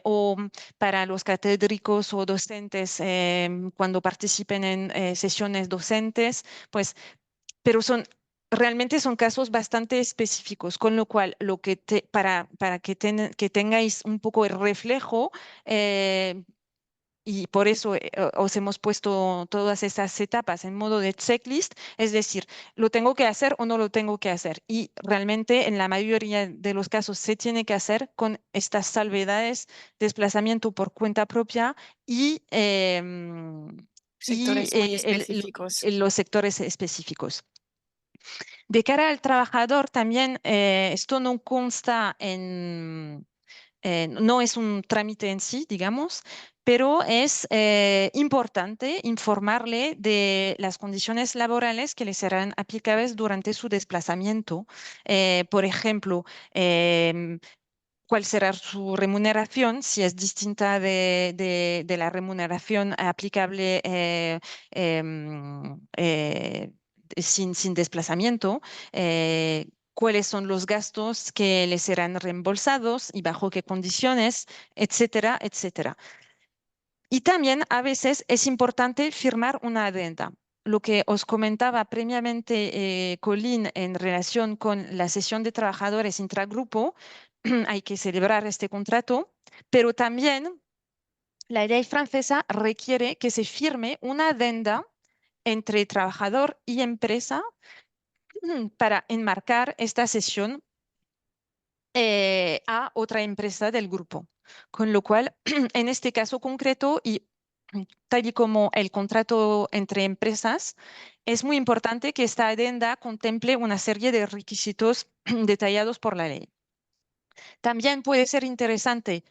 S3: o para los catedráticos o docentes cuando participen en sesiones docentes, pues, pero realmente son casos bastante específicos, con lo cual para que tengáis un poco el reflejo, y por eso os hemos puesto todas estas etapas en modo de checklist, es decir, ¿lo tengo que hacer o no lo tengo que hacer? Y realmente en la mayoría de los casos se tiene que hacer con estas salvedades, desplazamiento por cuenta propia y,
S4: Sectores muy específicos.
S3: los sectores específicos. De cara al trabajador, también esto no consta no es un trámite en sí, digamos, pero es importante informarle de las condiciones laborales que le serán aplicables durante su desplazamiento. Por ejemplo, cuál será su remuneración, si es distinta de la remuneración aplicable sin desplazamiento, cuáles son los gastos que le serán reembolsados y bajo qué condiciones, etcétera, etcétera. Y también a veces es importante firmar una adenda. Lo que os comentaba previamente, Colin, en relación con la sesión de trabajadores intragrupo, hay que celebrar este contrato, pero también la ley francesa requiere que se firme una adenda entre trabajador y empresa para enmarcar esta sesión a otra empresa del grupo. Con lo cual, en este caso concreto y tal y como el contrato entre empresas, es muy importante que esta adenda contemple una serie de requisitos detallados por la ley. También puede ser interesante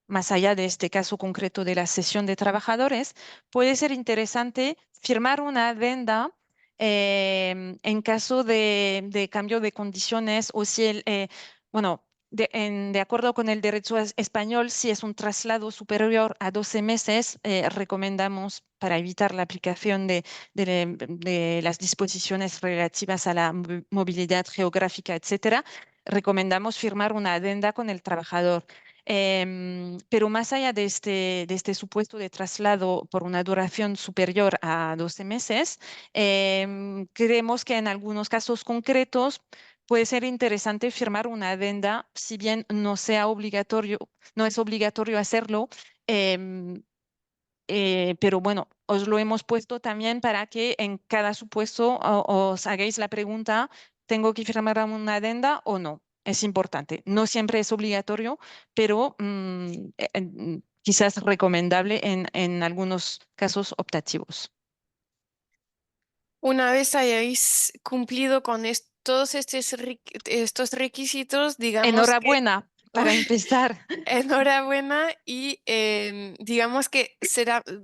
S3: más allá de este caso concreto de la cesión de trabajadores, puede ser interesante firmar una adenda en caso de cambio de condiciones o si bueno, de acuerdo con el derecho español, si es un traslado superior a 12 meses, recomendamos para evitar la aplicación de las disposiciones relativas a la movilidad geográfica, etcétera, recomendamos firmar una adenda con el trabajador. Pero más allá de este supuesto de traslado por una duración superior a 12 meses, creemos que en algunos casos concretos puede ser interesante firmar una adenda, si bien no sea obligatorio, no es obligatorio hacerlo, em, pero bueno, os lo hemos puesto también para que en cada supuesto os hagáis la pregunta, ¿tengo que firmar una adenda o no? Es importante. No siempre es obligatorio, pero quizás recomendable en algunos casos optativos.
S4: Una vez hayáis cumplido con todos estos requisitos, digamos que
S3: Enhorabuena para empezar.
S4: enhorabuena y digamos que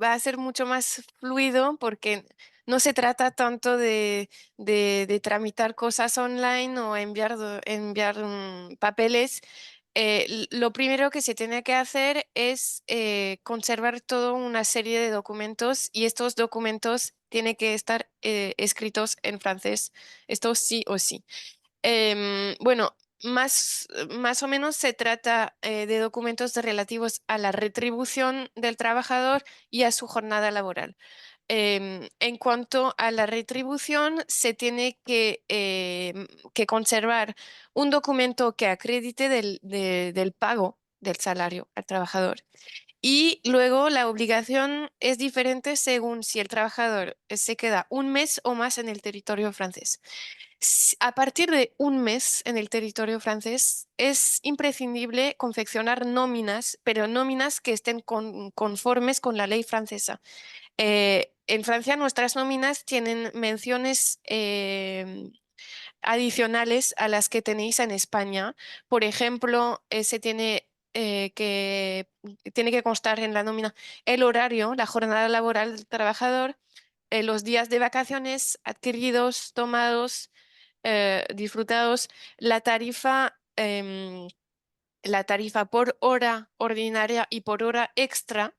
S4: va a ser mucho más fluido porque no se trata tanto de tramitar cosas online o enviar papeles. Lo primero que se tiene que hacer es conservar toda una serie de documentos y estos documentos tienen que estar escritos en francés. Esto sí o sí. Bueno, más o menos se trata de documentos relativos a la retribución del trabajador y a su jornada laboral. En cuanto a la retribución, se tiene que conservar un documento que acredite del pago del salario al trabajador. Y luego la obligación es diferente según si el trabajador se queda un mes o más en el territorio francés. A partir de un mes en el territorio francés es imprescindible confeccionar nóminas, pero nóminas que estén conformes con la ley francesa. En Francia nuestras nóminas tienen menciones adicionales a las que tenéis en España. Por ejemplo, tiene que constar en la nómina el horario, la jornada laboral del trabajador, los días de vacaciones adquiridos, tomados, disfrutados, la tarifa por hora ordinaria y por hora extra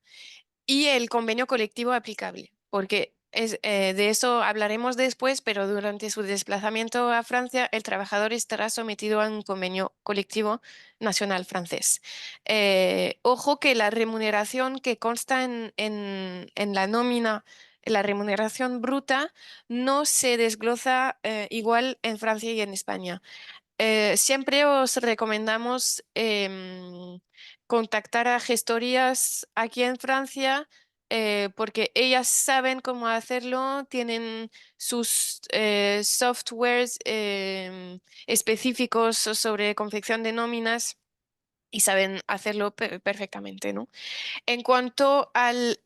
S4: y el convenio colectivo aplicable, porque de eso hablaremos después, pero durante su desplazamiento a Francia, el trabajador estará sometido a un convenio colectivo nacional francés. Ojo que la remuneración que consta en la nómina, la remuneración bruta, no se desglosa igual en Francia y en España. Siempre os recomendamos contactar a gestorías aquí en Francia porque ellas saben cómo hacerlo, tienen sus softwares específicos sobre confección de nóminas y saben hacerlo perfectamente, ¿no? En cuanto al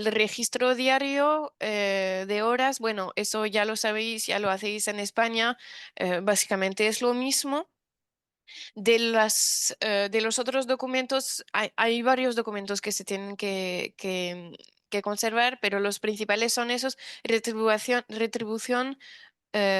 S4: registro diario de horas, bueno, eso ya lo sabéis, ya lo hacéis en España, básicamente es lo mismo. De los otros documentos, hay varios documentos que se tienen que conservar, pero los principales son esos, retribución,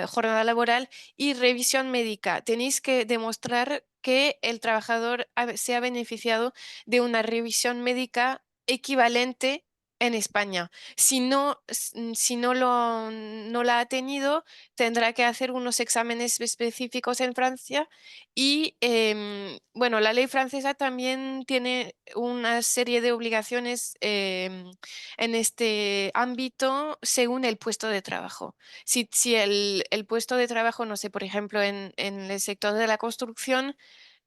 S4: jornada laboral y revisión médica. Tenéis que demostrar que el trabajador se ha beneficiado de una revisión médica equivalente en España. Si no la ha tenido, tendrá que hacer unos exámenes específicos en Francia y bueno, la ley francesa también tiene una serie de obligaciones en este ámbito según el puesto de trabajo. Si el puesto de trabajo, no sé, por ejemplo, en el sector de la construcción,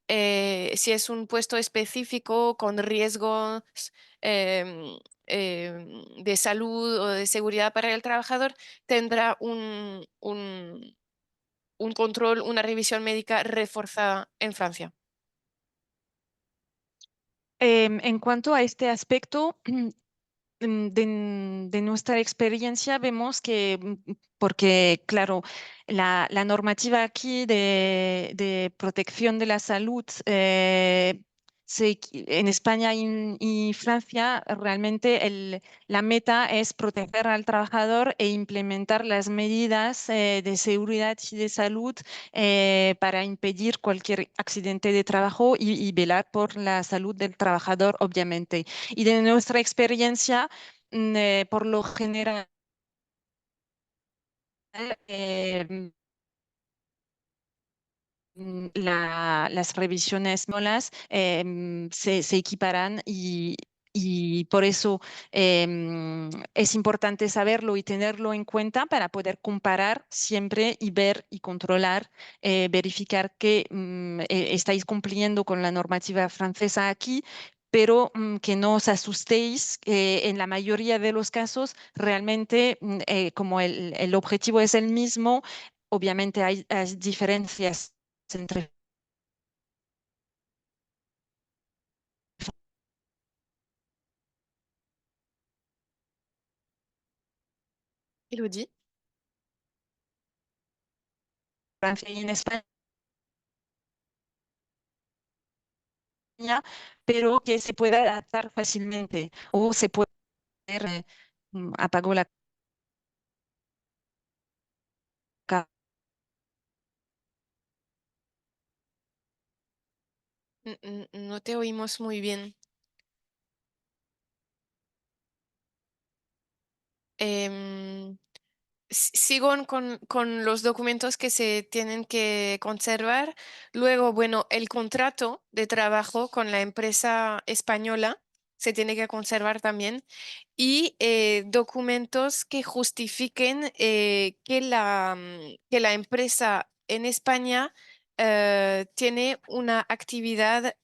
S4: si es un puesto específico con riesgos em, de salud o de seguridad para el trabajador, tendrá un control, una revisión médica reforzada en Francia.
S3: En cuanto a este aspecto, de nuestra experiencia vemos que, porque claro, la normativa aquí de protección de la salud en España y Francia realmente la meta es proteger al trabajador e implementar las medidas de seguridad y de salud para impedir cualquier accidente de trabajo y velar por la salud del trabajador, obviamente. Y de nuestra experiencia, por lo general, eh, las revisiones molas se equiparan y por eso es importante saberlo y tenerlo en cuenta para poder comparar siempre y ver y controlar, verificar que estáis cumpliendo con la normativa francesa aquí, pero que no os asustéis, que en la mayoría de los casos realmente como el objetivo es el mismo, obviamente hay diferencias entre
S4: Elodie?
S3: Francia y en España, pero que se puede adaptar fácilmente o se puede apagó la
S4: No te oímos muy bien. Em, Sigo con los documentos que se tienen que conservar. Luego, bueno, el contrato de trabajo con la empresa española se tiene que conservar también. Y documentos que justifiquen que la empresa en España tiene una actividad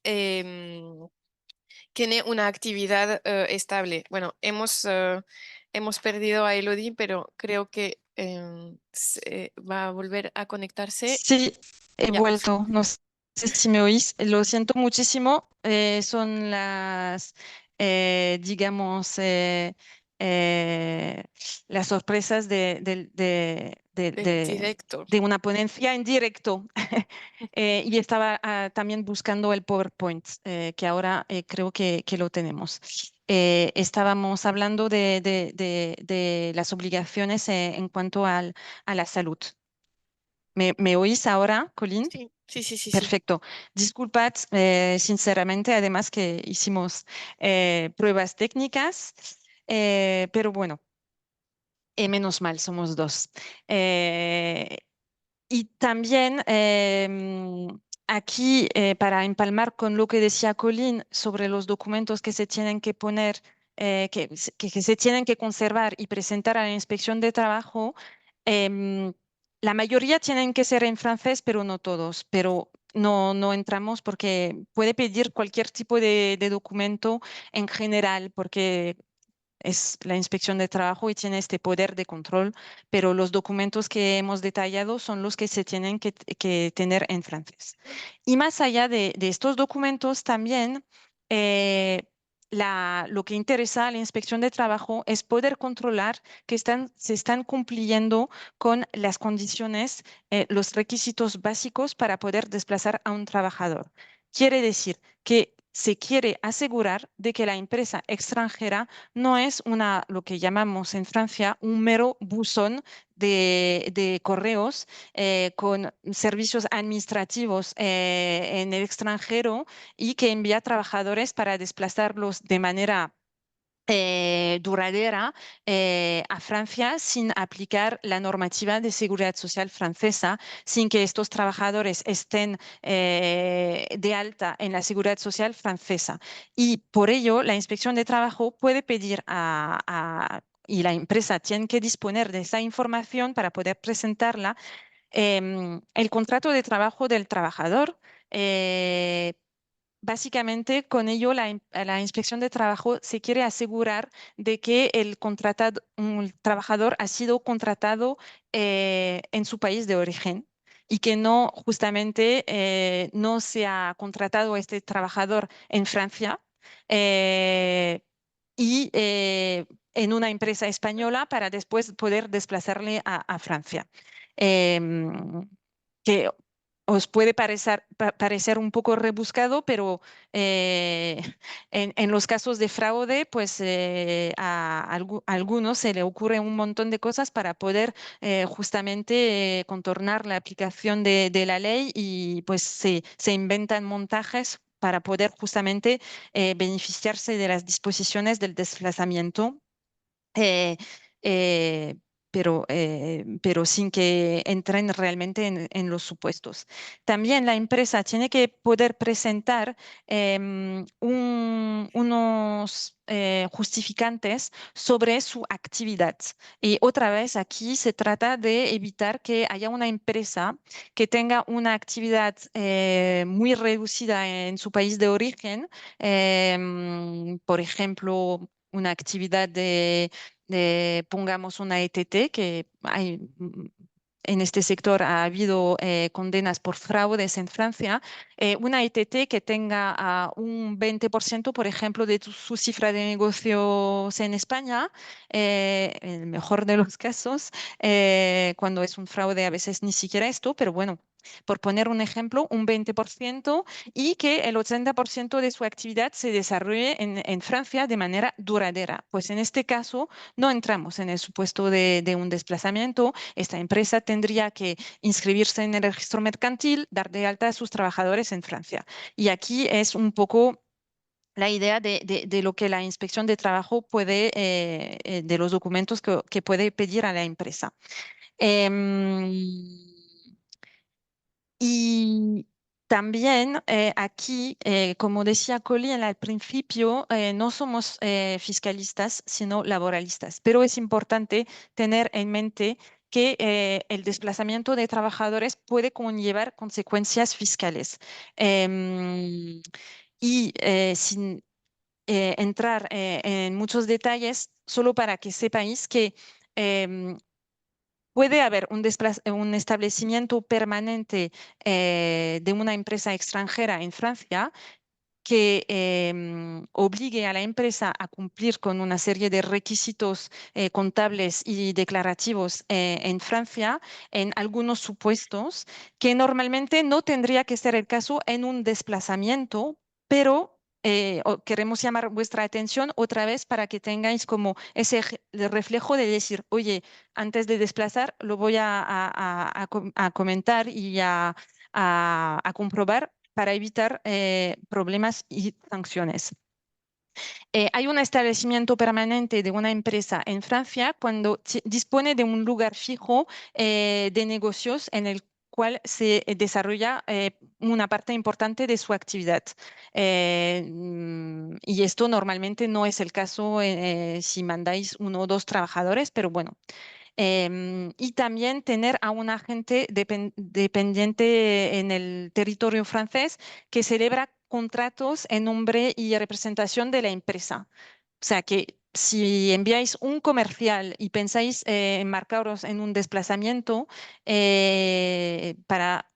S4: estable. Bueno, hemos perdido a Elodie, pero creo que va a volver a conectarse.
S3: Sí, he
S4: Ya.
S3: vuelto. No sé si me oís. Lo siento muchísimo. Son digamos, eh, las sorpresas
S4: Del director.
S3: de una ponencia en directo. Y estaba también buscando el PowerPoint, que ahora creo que lo tenemos. Estábamos hablando de las obligaciones en cuanto a la salud. ¿Me oís ahora, Colin?
S4: Sí, sí, sí, sí, sí.
S3: Perfecto. Disculpad, sinceramente, además que hicimos pruebas técnicas, pero bueno, menos mal, somos dos. Eh, y también aquí, para empalmar con lo que decía Colin sobre los documentos que se tienen que poner, que se tienen que conservar y presentar a la inspección de trabajo, em, la mayoría tienen que ser en francés, pero no todos. Pero no entramos porque puede pedir cualquier tipo de documento en general, porque es la inspección de trabajo y tiene este poder de control, pero los documentos que hemos detallado son los que se tienen que tener en francés. Y más allá de estos documentos, también eh, lo que interesa a la inspección de trabajo es poder controlar que se están cumpliendo con las condiciones, los requisitos básicos para poder desplazar a un trabajador. Quiere decir que se quiere asegurar de que la empresa extranjera no es lo que llamamos en Francia un mero buzón de correos con servicios administrativos en el extranjero y que envía trabajadores para desplazarlos de manera duradera a Francia sin aplicar la normativa de seguridad social francesa, sin que estos trabajadores estén de alta en la seguridad social francesa. Y por ello, la inspección de trabajo puede pedir y la empresa tiene que disponer de esa información para poder presentarla, el contrato de trabajo del trabajador. Básicamente, con ello, la inspección de trabajo se quiere asegurar de que un trabajador ha sido contratado en su país de origen y que no, justamente, no se ha contratado a este trabajador en Francia y en una empresa española para después poder desplazarle a Francia. Em, que os puede parecer un poco rebuscado, pero en los casos de fraude, pues a algunos se le ocurre un montón de cosas para poder justamente contornar la aplicación de la ley y pues se inventan montajes para poder justamente beneficiarse de las disposiciones del desplazamiento. eh, eh, pero sin que entren realmente en los supuestos. También la empresa tiene que poder presentar unos justificantes sobre su actividad. Y otra vez aquí se trata de evitar que haya una empresa que tenga una actividad muy reducida en su país de origen, por ejemplo, una actividad pongamos una ETT, que hay, en este sector ha habido condenas por fraudes en Francia, una ETT que tenga un 20%, por ejemplo, de su cifra de negocios en España, en el mejor de los casos, cuando es un fraude a veces ni siquiera esto, pero bueno. Por poner un ejemplo, un 20% y que el 80% de su actividad se desarrolle en Francia de manera duradera. Pues en este caso, no entramos en el supuesto de un desplazamiento. Esta empresa tendría que inscribirse en el registro mercantil, dar de alta a sus trabajadores en Francia. Y aquí es un poco la idea de lo que la inspección de trabajo puede, de los documentos que puede pedir a la empresa. Em, y también aquí, como decía Colin al principio, no somos fiscalistas, sino laboralistas, pero es importante tener en mente que el desplazamiento de trabajadores puede conllevar consecuencias fiscales. Y sin entrar en muchos detalles, solo para que sepáis que em, puede haber un establecimiento permanente de una empresa extranjera en Francia que obligue a la empresa a cumplir con una serie de requisitos contables y declarativos en Francia en algunos supuestos que normalmente no tendría que ser el caso en un desplazamiento, pero queremos llamar vuestra atención otra vez para que tengáis como ese reflejo de decir, oye, antes de desplazar lo voy a comentar y a comprobar para evitar problemas y sanciones. Hay un establecimiento permanente de una empresa en Francia cuando dispone de un lugar fijo de negocios en el cual se desarrolla una parte importante de su actividad. Y esto normalmente no es el caso si mandáis uno o dos trabajadores, pero bueno. Y también tener a un agente dependiente en el territorio francés que celebra contratos en nombre y representación de la empresa. O sea que si enviáis un comercial y pensáis enmarcaros en un desplazamiento para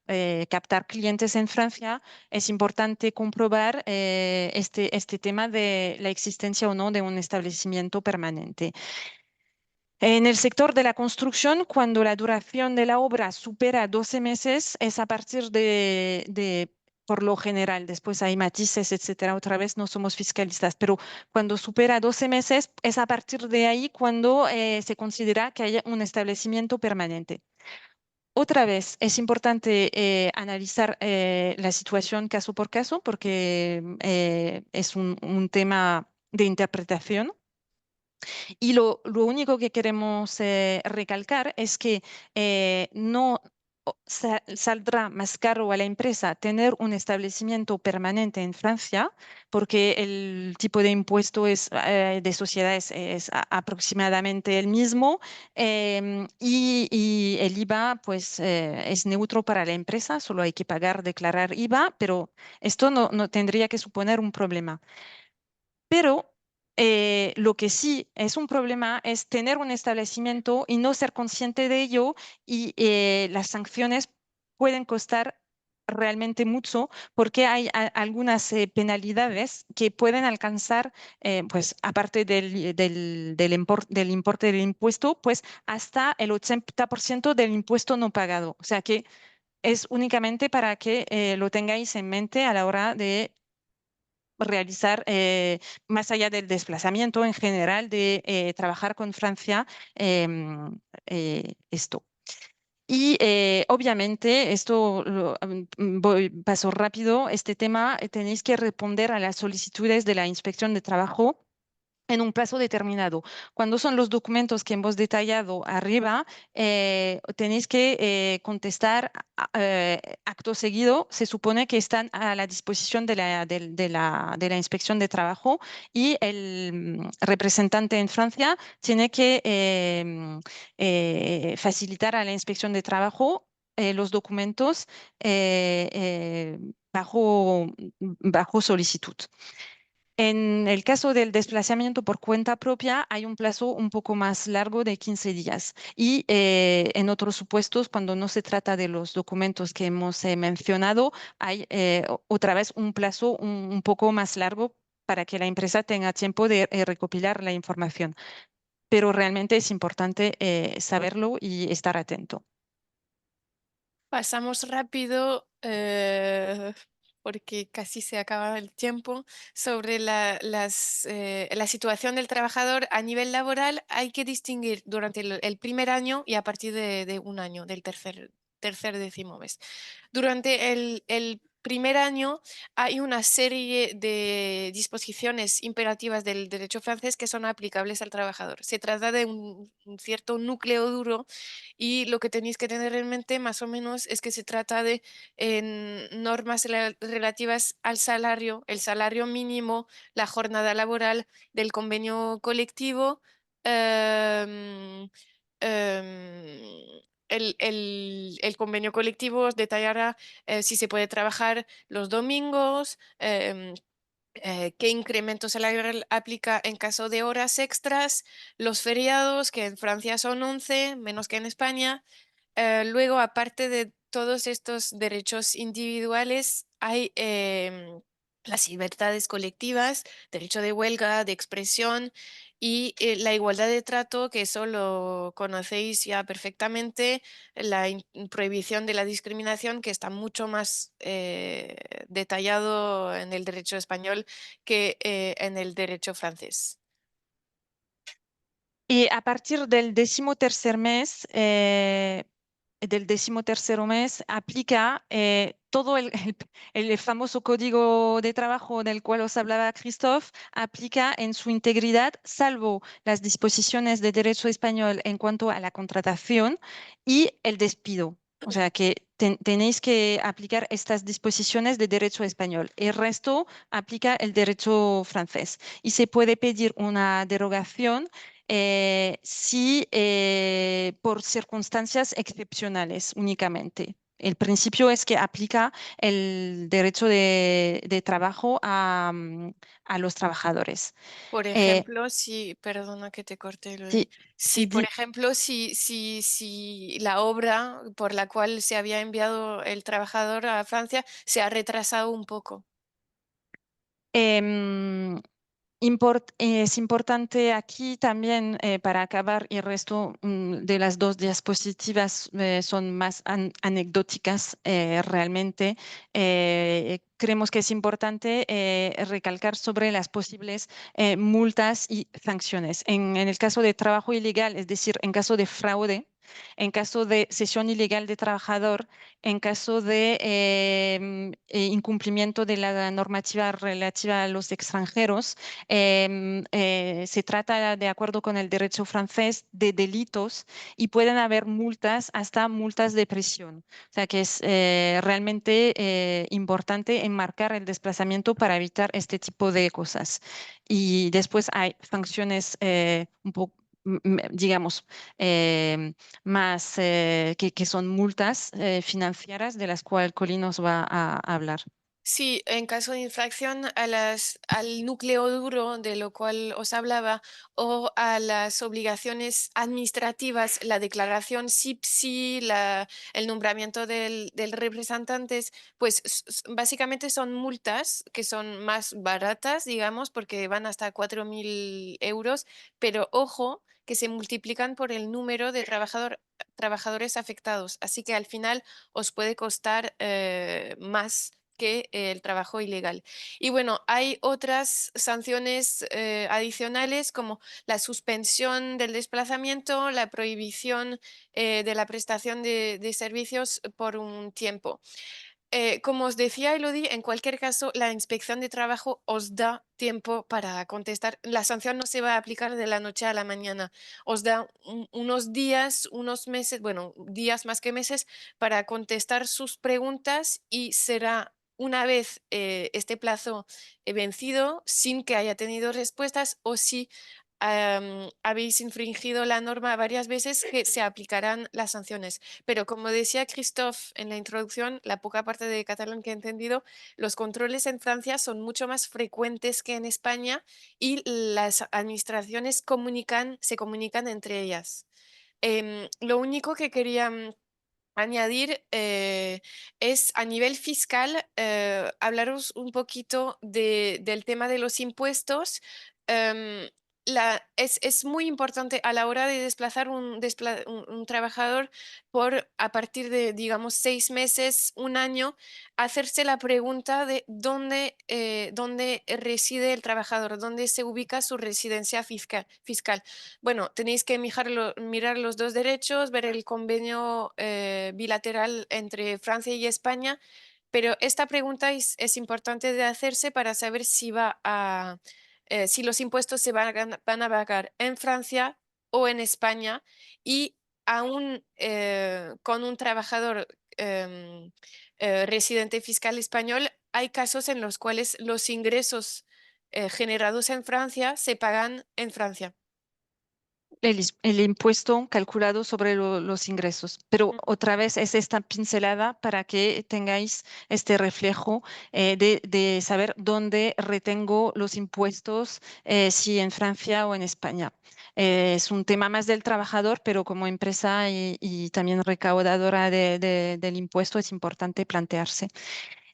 S3: captar clientes en Francia, es importante comprobar este tema de la existencia o no de un establecimiento permanente. En el sector de la construcción, cuando la duración de la obra supera 12 meses, es a partir por lo general, después hay matices, etcétera. Otra vez no somos fiscalistas, pero cuando supera 12 meses, es a partir de ahí cuando se considera que haya un establecimiento permanente. Otra vez, es importante analizar la situación caso por caso porque es un tema de interpretación. Y lo único que queremos recalcar es que no saldrá más caro a la empresa tener un establecimiento permanente en Francia, porque el tipo de impuesto de sociedades es aproximadamente el mismo y el IVA pues, es neutro para la empresa, solo hay que declarar IVA, pero esto no tendría que suponer un problema. Pero lo que sí es un problema es tener un establecimiento y no ser consciente de ello y las sanciones pueden costar realmente mucho porque hay algunas penalidades que pueden alcanzar, pues aparte del importe del impuesto, pues hasta el 80% del impuesto no pagado. O sea que es únicamente para que lo tengáis en mente a la hora de realizar, más allá del desplazamiento en general, de trabajar con Francia, esto. Y obviamente, esto paso rápido, este tema, tenéis que responder a las solicitudes de la inspección de trabajo en un plazo determinado. Cuando son los documentos que hemos detallado arriba, tenéis que contestar acto seguido. Se supone que están a la disposición de la inspección de trabajo y el representante en Francia tiene que facilitar a la inspección de trabajo los documentos bajo solicitud. En el caso del desplazamiento por cuenta propia, hay un plazo un poco más largo de 15 días. Y en otros supuestos, cuando no se trata de los documentos que hemos mencionado, hay otra vez un plazo un poco más largo para que la empresa tenga tiempo de recopilar la información. Pero realmente es importante saberlo y estar atento.
S4: Pasamos rápido porque casi se acaba el tiempo. Sobre la situación del trabajador a nivel laboral, hay que distinguir durante el primer año y a partir de un año, del tercer décimo mes. Durante el primer año hay una serie de disposiciones imperativas del derecho francés que son aplicables al trabajador. Se trata de un cierto núcleo duro y lo que tenéis que tener en mente más o menos es que se trata de normas relativas al salario, el salario mínimo, la jornada laboral, del convenio colectivo. em, em, el convenio colectivo os detallará si se puede trabajar los domingos, qué incremento salarial aplica en caso de horas extras, los feriados, que en Francia son 11, menos que en España. Luego, aparte de todos estos derechos individuales, hay las libertades colectivas, derecho de huelga, de expresión y la igualdad de trato, que eso lo conocéis ya perfectamente, la prohibición de la discriminación, que está mucho más detallado en el derecho español que en el derecho francés.
S3: Y a partir del 13º mes, aplica todo el famoso código de trabajo del cual os hablaba Christophe, aplica en su integridad, salvo las disposiciones de derecho español en cuanto a la contratación y el despido. O sea que tenéis que aplicar estas disposiciones de derecho español. El resto aplica el derecho francés y se puede pedir una derogación sí, por circunstancias excepcionales únicamente. El principio es que aplica el derecho de trabajo a los trabajadores.
S4: Por
S3: Eh,
S4: ejemplo, si, perdona que te corte, Loli.
S3: sí,
S4: Si,
S3: sí,
S4: por ejemplo, si la obra por la cual se había enviado el trabajador a Francia se ha retrasado un poco.
S3: em, es importante aquí también, para acabar, y el resto de las dos diapositivas son más anecdóticas realmente. Creemos que es importante recalcar sobre las posibles multas y sanciones. En el caso de trabajo ilegal, es decir, en caso de fraude, en caso de cesión ilegal de trabajador, en caso de incumplimiento de la normativa relativa a los extranjeros, se trata, de acuerdo con el derecho francés, de delitos y pueden haber multas, hasta multas de prisión. O sea que es realmente importante enmarcar el desplazamiento para evitar este tipo de cosas. Y después hay sanciones un poco, digamos, más que son multas financieras de las cuales Colin nos va a hablar.
S4: Sí, en caso de infracción al núcleo duro de lo cual os hablaba o a las obligaciones administrativas, la declaración SIPSI, el nombramiento del representante, pues básicamente son multas que son más baratas, digamos, porque van hasta 4.000 euros, pero ojo que se multiplican por el número de trabajadores afectados. Así que al final os puede costar más que el trabajo ilegal. Y bueno, hay otras sanciones adicionales como la suspensión del desplazamiento, la prohibición de la prestación de servicios por un tiempo. Como os decía Elodie, en cualquier caso, la inspección de trabajo os da tiempo para contestar. La sanción no se va a aplicar de la noche a la mañana. Os da unos días, unos meses, bueno, días más que meses para contestar sus preguntas y será una vez este plazo vencido, sin que haya tenido respuestas o si habéis infringido la norma varias veces, que se aplicarán las sanciones. Pero como decía Christophe en la introducción, la poca parte de catalán que he entendido, los controles en Francia son mucho más frecuentes que en España y las administraciones se comunican entre ellas. Lo único que quería añadir es a nivel fiscal, hablaros un poquito del tema de los impuestos. Em, es muy importante a la hora de desplazar un trabajador a partir de, digamos, 6 meses, un año, hacerse la pregunta de dónde reside el trabajador, dónde se ubica su residencia fiscal. Bueno, tenéis que mirar los dos derechos, ver el convenio bilateral entre Francia y España, pero esta pregunta es importante de hacerse para saber si los impuestos van a pagar en Francia o en España, y aún con un trabajador residente fiscal español, hay casos en los cuales los ingresos generados en Francia se pagan en Francia.
S3: El impuesto calculado sobre los ingresos. Pero otra vez es esta pincelada para que tengáis este reflejo de saber dónde retengo los impuestos, si en Francia o en España. Es un tema más del trabajador, pero como empresa y también recaudadora del impuesto es importante plantearse.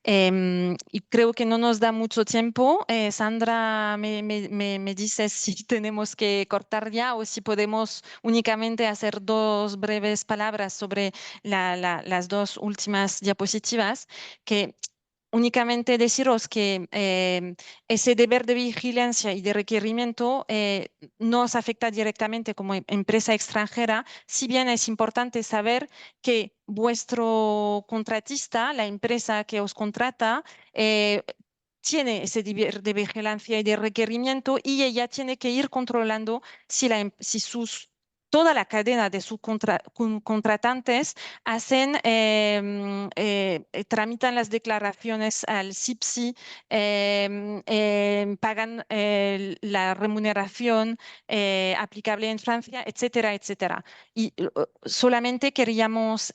S3: Y creo que no nos da mucho tiempo. Sandra me dice si tenemos que cortar ya o si podemos únicamente hacer dos breves palabras sobre las dos últimas diapositivas, que únicamente deciros que ese deber de vigilancia y de requerimiento nos afecta directamente como empresa extranjera, si bien es importante saber que vuestro contratista, la empresa que os contrata, tiene ese deber de vigilancia y de requerimiento y ella tiene que ir controlando si toda la cadena de sus contratantes tramitan las declaraciones al CIPSI, pagan la remuneración aplicable en Francia, etcétera, etcétera. Y solamente queríamos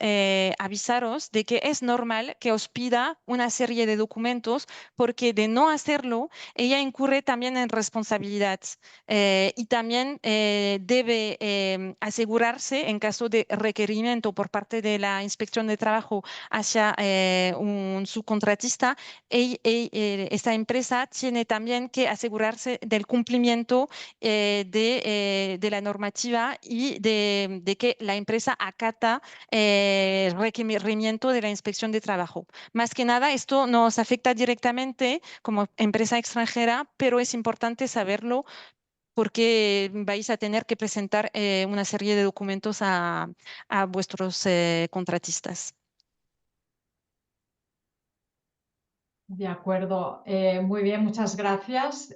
S3: avisaros de que es normal que os pida una serie de documentos, porque de no hacerlo, ella incurre también en responsabilidad y también debe asegurarse en caso de requerimiento por parte de la Inspección de Trabajo hacia un subcontratista. Esta empresa tiene también que asegurarse del cumplimiento de la normativa y de que la empresa acata el requerimiento de la Inspección de Trabajo. Más que nada, esto nos afecta directamente como empresa extranjera, pero es importante saberlo porque vais a tener que presentar una serie de documentos a vuestros contratistas.
S1: De acuerdo, muy bien, muchas gracias.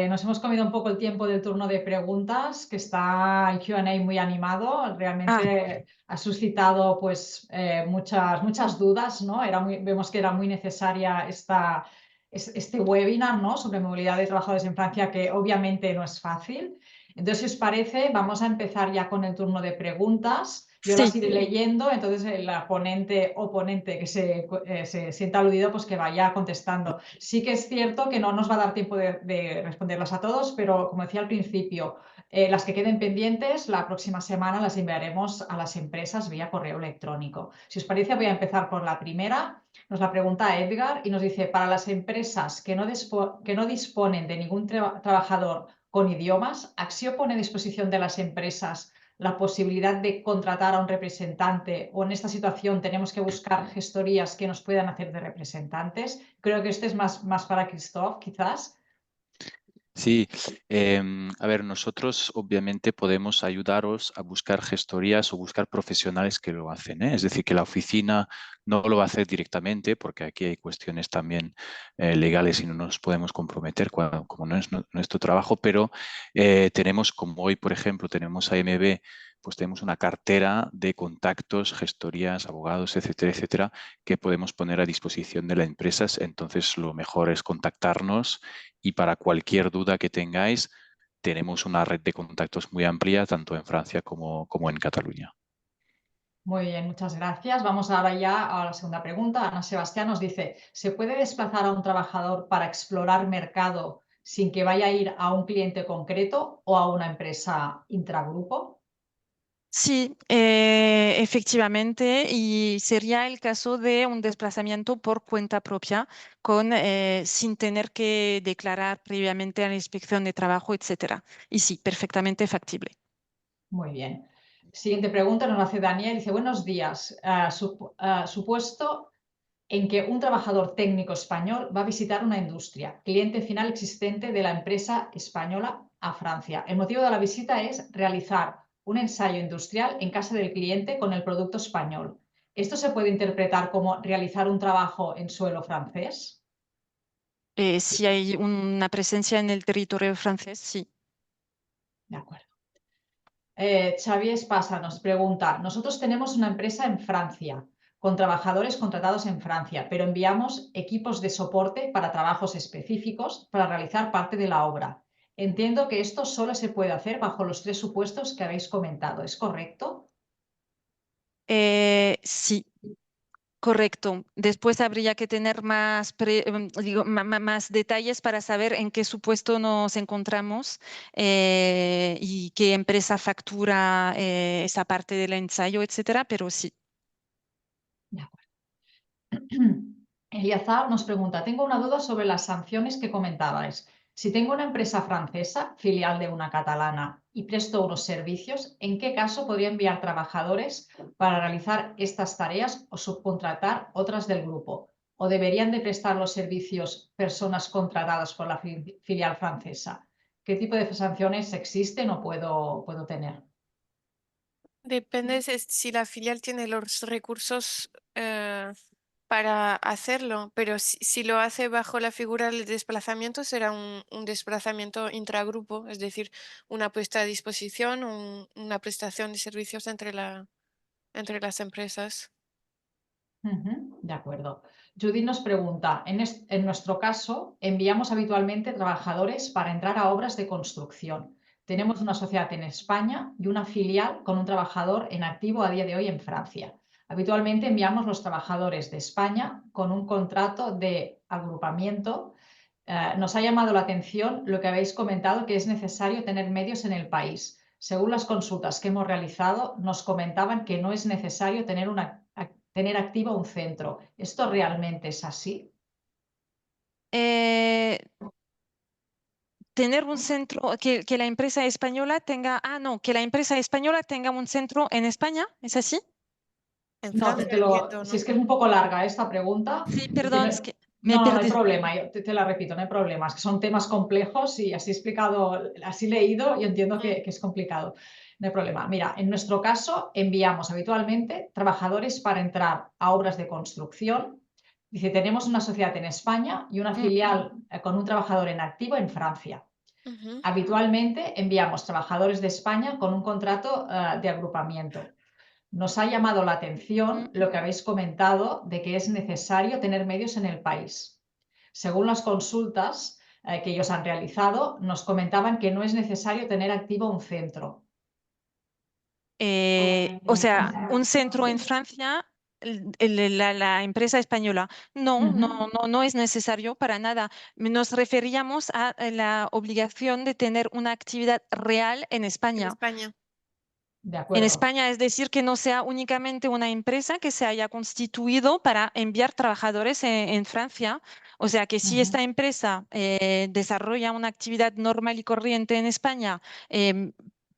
S1: Nos hemos comido un poco el tiempo del turno de preguntas, que está el Q&A muy animado. Realmente ha suscitado pues, muchas dudas, ¿no? Vemos que era muy necesaria este webinar, ¿no? Sobre movilidad de trabajadores en Francia, que obviamente no es fácil. Entonces, si os parece, vamos a empezar ya con el turno de preguntas. Yo las iré leyendo, entonces la ponente o ponente que se sienta aludido, pues que vaya contestando. Sí que es cierto que no nos va a dar tiempo de responderlas a todos, pero como decía al principio, las que queden pendientes, la próxima semana las enviaremos a las empresas vía correo electrónico. Si os parece, voy a empezar por la primera. Nos la pregunta Edgar y nos dice, para las empresas que no disponen de ningún trabajador con idiomas. ¿Acció pone a disposición de las empresas la posibilidad de contratar a un representante o en esta situación tenemos que buscar gestorías que nos puedan hacer de representantes? Creo que este es más para Christoph, quizás.
S2: Sí, a ver, nosotros obviamente podemos ayudaros a buscar gestorías o buscar profesionales que lo hacen, ¿eh? Es decir, que la oficina no lo va a hacer directamente porque aquí hay cuestiones también legales y no nos podemos comprometer como no es nuestro trabajo, pero tenemos, como hoy, por ejemplo, tenemos a AMB, pues tenemos una cartera de contactos, gestorías, abogados, etcétera, etcétera, que podemos poner a disposición de las empresas. Entonces, lo mejor es contactarnos y para cualquier duda que tengáis, tenemos una red de contactos muy amplia, tanto en Francia como en Cataluña.
S1: Muy bien, muchas gracias. Vamos ahora ya a la segunda pregunta. Ana Sebastián nos dice, ¿se puede desplazar a un trabajador para explorar mercado sin que vaya a ir a un cliente concreto o a una empresa intragrupo?
S3: Sí, efectivamente, y sería el caso de un desplazamiento por cuenta propia, sin tener que declarar previamente a la inspección de trabajo, etcétera. Y sí, perfectamente factible.
S1: Muy bien. Siguiente pregunta nos la hace Daniel. Dice, buenos días. Supuesto en que un trabajador técnico español va a visitar una industria, cliente final existente de la empresa española a Francia. El motivo de la visita es realizar un ensayo industrial en casa del cliente con el producto español. ¿Esto se puede interpretar como realizar un trabajo en suelo francés?
S3: Si hay una presencia en el territorio francés, sí.
S1: De acuerdo. Xavier Espasa nos pregunta, nosotros tenemos una empresa en Francia, con trabajadores contratados en Francia, pero enviamos equipos de soporte para trabajos específicos para realizar parte de la obra. Entiendo que esto solo se puede hacer bajo los 3 supuestos que habéis comentado, ¿es correcto?
S3: Sí, correcto. Después habría que tener más detalles para saber en qué supuesto nos encontramos y qué empresa factura esa parte del ensayo, etcétera, pero sí.
S1: De acuerdo. Eliazar nos pregunta, tengo una duda sobre las sanciones que comentabais. Si tengo una empresa francesa, filial de una catalana, y presto unos servicios, ¿en qué caso podría enviar trabajadores para realizar estas tareas o subcontratar otras del grupo? ¿O deberían de prestar los servicios personas contratadas por la filial francesa? ¿Qué tipo de sanciones existen o puedo tener?
S4: Depende si la filial tiene los recursos para hacerlo, pero si lo hace bajo la figura del desplazamiento, será un desplazamiento intragrupo, es decir, una puesta a disposición, una prestación de servicios entre las empresas.
S1: De acuerdo. Judith nos pregunta, en nuestro caso, enviamos habitualmente trabajadores para entrar a obras de construcción. Tenemos una sociedad en España y una filial con un trabajador en activo a día de hoy en Francia. Habitualmente enviamos los trabajadores de España con un contrato de agrupamiento. Nos ha llamado la atención lo que habéis comentado, que es necesario tener medios en el país. Según las consultas que hemos realizado, nos comentaban que no es necesario tener activo un centro. ¿Esto realmente es así?
S3: Eh, Tener un centro, que la empresa española tenga, no, que la empresa española tenga un centro en España, ¿es así?
S4: En
S1: No,
S4: Francia entiendo,
S1: si
S4: ¿no?
S1: es que es un poco larga esta pregunta.
S3: Sí,
S1: Y que
S3: perdón, es que me
S1: no hay
S3: perdí.
S1: problema, yo te la repito, no hay problema. Es que son temas complejos y así explicado, así leído, yo entiendo que es complicado. No hay problema. Mira, en nuestro caso enviamos habitualmente trabajadores para entrar a obras de construcción. Dice, tenemos una sociedad en España y una filial con un trabajador en activo en Francia.
S4: Ujú.
S1: Habitualmente enviamos trabajadores de España con un contrato de agrupamiento. Nos ha llamado la atención lo que habéis comentado de que es necesario tener medios en el país. Según las consultas que ellos han realizado, nos comentaban que no es necesario tener activo un centro.
S3: O sea, un centro en Francia, la empresa española. No, no,
S1: Ujú.
S3: no, no es necesario para nada. Nos referíamos a la obligación de tener una actividad real en
S4: En
S3: España.
S4: España.
S1: De
S3: En
S1: acuerdo.
S3: España, es decir, que no sea únicamente una empresa que se haya constituido para enviar trabajadores en Francia. O sea, que si esta empresa desarrolla una actividad normal y corriente en España,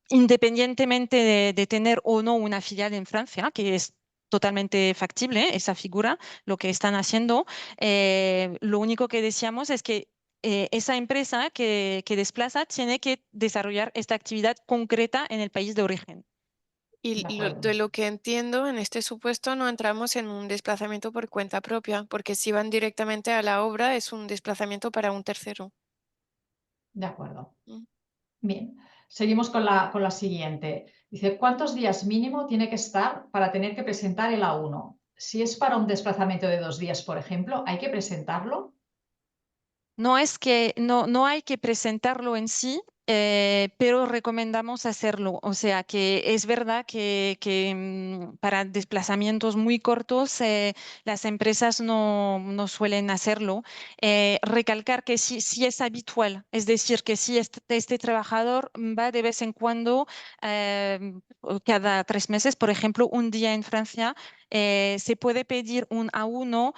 S3: independientemente de tener o no una filial en Francia, que es totalmente factible esa figura, lo que están haciendo, lo único que decíamos es que esa empresa que desplaza tiene que desarrollar esta actividad concreta en el país de origen.
S4: Y
S1: De acuerdo.
S4: de lo que entiendo, en este supuesto no entramos en un desplazamiento por cuenta propia, porque si van directamente a la obra es un desplazamiento para un tercero.
S1: De acuerdo.
S4: Mm.
S1: Bien, seguimos con la siguiente. Dice, ¿cuántos días mínimo tiene que estar para tener que presentar el A1? Si es para un desplazamiento de 2 días, por ejemplo, ¿hay que presentarlo?
S3: No es que no hay que presentarlo en sí, pero recomendamos hacerlo. O sea que es verdad que para desplazamientos muy cortos las empresas no suelen hacerlo. Recalcar que sí es habitual, es decir, que si este trabajador va de vez en cuando, o cada 3 meses, por ejemplo, un día en Francia, se puede pedir un A1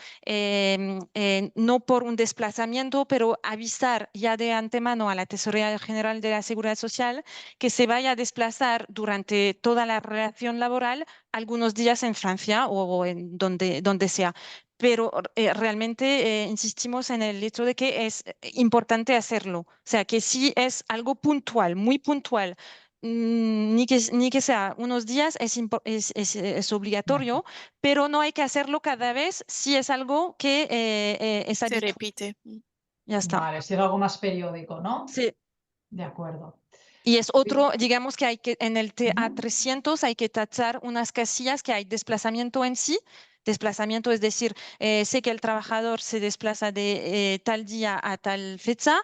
S3: no por un desplazamiento, pero avisar ya de antemano a la Tesorería General de la Seguridad Social que se vaya a desplazar durante toda la relación laboral algunos días en Francia o en donde sea. Pero realmente insistimos en el hecho de que es importante hacerlo. O sea, que sí es algo puntual, muy puntual. Ni que sea unos días es obligatorio, pero no hay que hacerlo cada vez si es algo que es
S4: Se
S3: habitual.
S4: repite.
S3: Ya está.
S1: Vale, si es algo más periódico, ¿no?
S3: Sí.
S1: De acuerdo.
S3: Y es otro, digamos que hay que, en el
S1: Ujú.
S3: TA300 hay que tachar unas casillas que hay desplazamiento en sí. Desplazamiento es decir, sé que el trabajador se desplaza de tal día a tal fecha,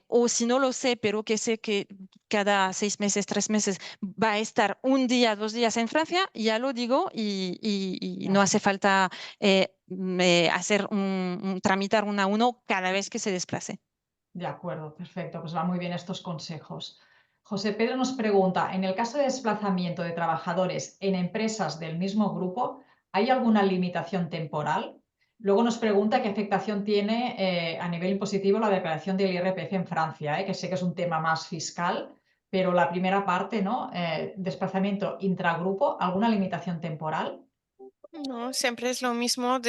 S3: o si no lo sé, pero que sé que cada 6 meses, 3 meses va a estar un día, 2 días en Francia, ya lo digo y no
S1: Ya.
S3: hace falta hacer tramitar un A1 cada vez que se desplace.
S1: De acuerdo, perfecto. Pues van muy bien estos consejos. José Pedro nos pregunta, en el caso de desplazamiento de trabajadores en empresas del mismo grupo, ¿hay alguna limitación temporal? Luego nos pregunta qué afectación tiene a nivel impositivo la declaración del IRPF en Francia, que sé que es un tema más fiscal, pero la primera parte, ¿no? Desplazamiento intragrupo, ¿alguna limitación temporal?
S4: No, siempre es lo mismo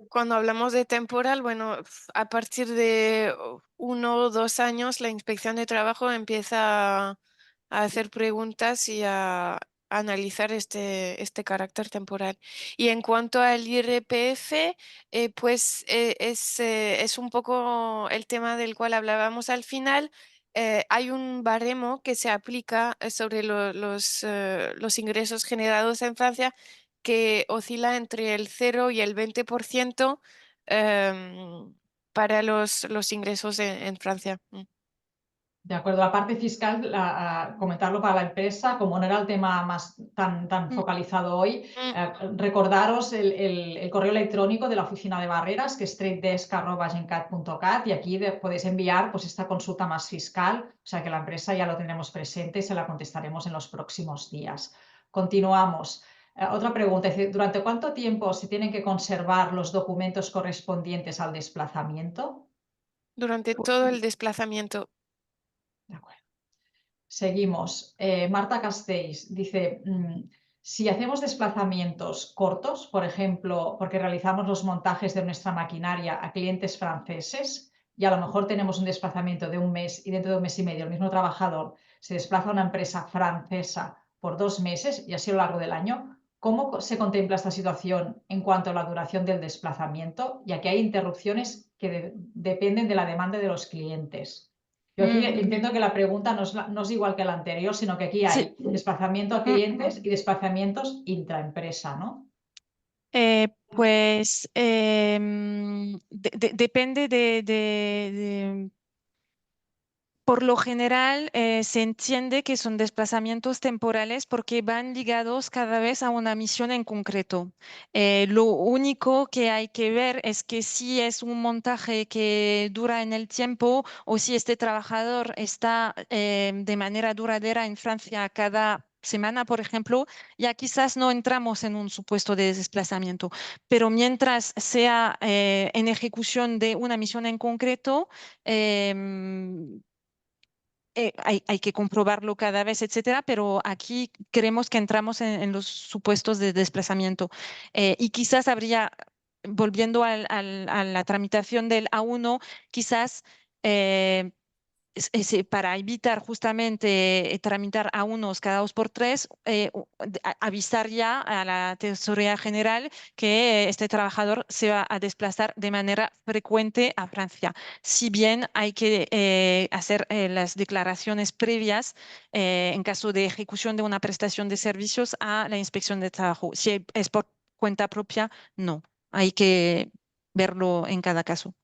S4: cuando hablamos de temporal, bueno, a partir de 1 o 2 años la inspección de trabajo empieza a hacer preguntas y a analizar este carácter temporal. Y en cuanto al IRPF, pues es un poco el tema del cual hablábamos al final. Hay un baremo que se aplica sobre los ingresos generados en Francia que oscila entre el 0 y el 20% para los ingresos en Francia.
S1: De acuerdo, la parte fiscal, comentarlo para la empresa, como no era el tema más tan
S3: Mm.
S1: focalizado hoy,
S4: Mm,
S1: recordaros el correo electrónico de la oficina de barreras, que es tradedesk@gencat.cat, y aquí podéis enviar pues, esta consulta más fiscal, o sea que la empresa ya lo tendremos presente y se la contestaremos en los próximos días. Continuamos. Otra pregunta, dice, ¿durante cuánto tiempo se tienen que conservar los documentos correspondientes al desplazamiento?
S4: Durante todo el desplazamiento.
S1: De acuerdo. Seguimos. Marta Castells dice, si hacemos desplazamientos cortos, por ejemplo, porque realizamos los montajes de nuestra maquinaria a clientes franceses y a lo mejor tenemos un desplazamiento de un mes y dentro de un mes y medio el mismo trabajador se desplaza a una empresa francesa por 2 meses y así a lo largo del año, ¿cómo se contempla esta situación en cuanto a la duración del desplazamiento? Ya que hay interrupciones que dependen de la demanda de los clientes. Yo aquí
S3: Mm.
S1: entiendo que la pregunta no es igual que la anterior, sino que aquí
S3: Sí.
S1: hay desplazamiento a
S3: Mm.
S1: clientes y desplazamientos intraempresa, ¿no?
S3: Pues depende por lo general, se entiende que son desplazamientos temporales porque van ligados cada vez a una misión en concreto. Lo único que hay que ver es que si es un montaje que dura en el tiempo o si este trabajador está de manera duradera en Francia cada semana, por ejemplo, ya quizás no entramos en un supuesto de desplazamiento, pero mientras sea en ejecución de una misión en concreto, hay que comprobarlo cada vez, etcétera, pero aquí creemos que entramos en los supuestos de desplazamiento. Y quizás habría, volviendo a la tramitación del A1, quizás para evitar justamente tramitar a unos cada 2 por 3, avisar ya a la Tesorería General que este trabajador se va a desplazar de manera frecuente a Francia. Si bien hay que hacer las declaraciones previas en caso de ejecución de una prestación de servicios a la Inspección de Trabajo. Si es por cuenta propia, no. Hay que verlo en cada caso.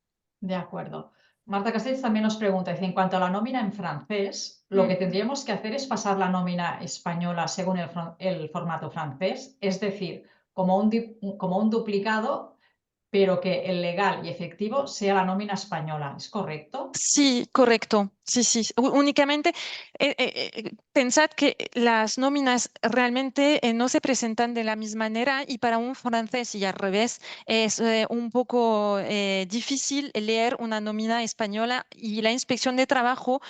S1: De acuerdo. Marta Castells también nos pregunta, dice, en cuanto a la nómina en francés, lo que tendríamos que hacer es pasar la nómina española según el formato francés, es decir, como un duplicado, pero que el legal y efectivo sea la nómina española. ¿Es correcto?
S3: Sí, correcto. Sí, sí. Únicamente pensad que las nóminas realmente no se presentan de la misma manera y para un francés y al revés es un poco difícil leer una nómina española y la inspección de trabajo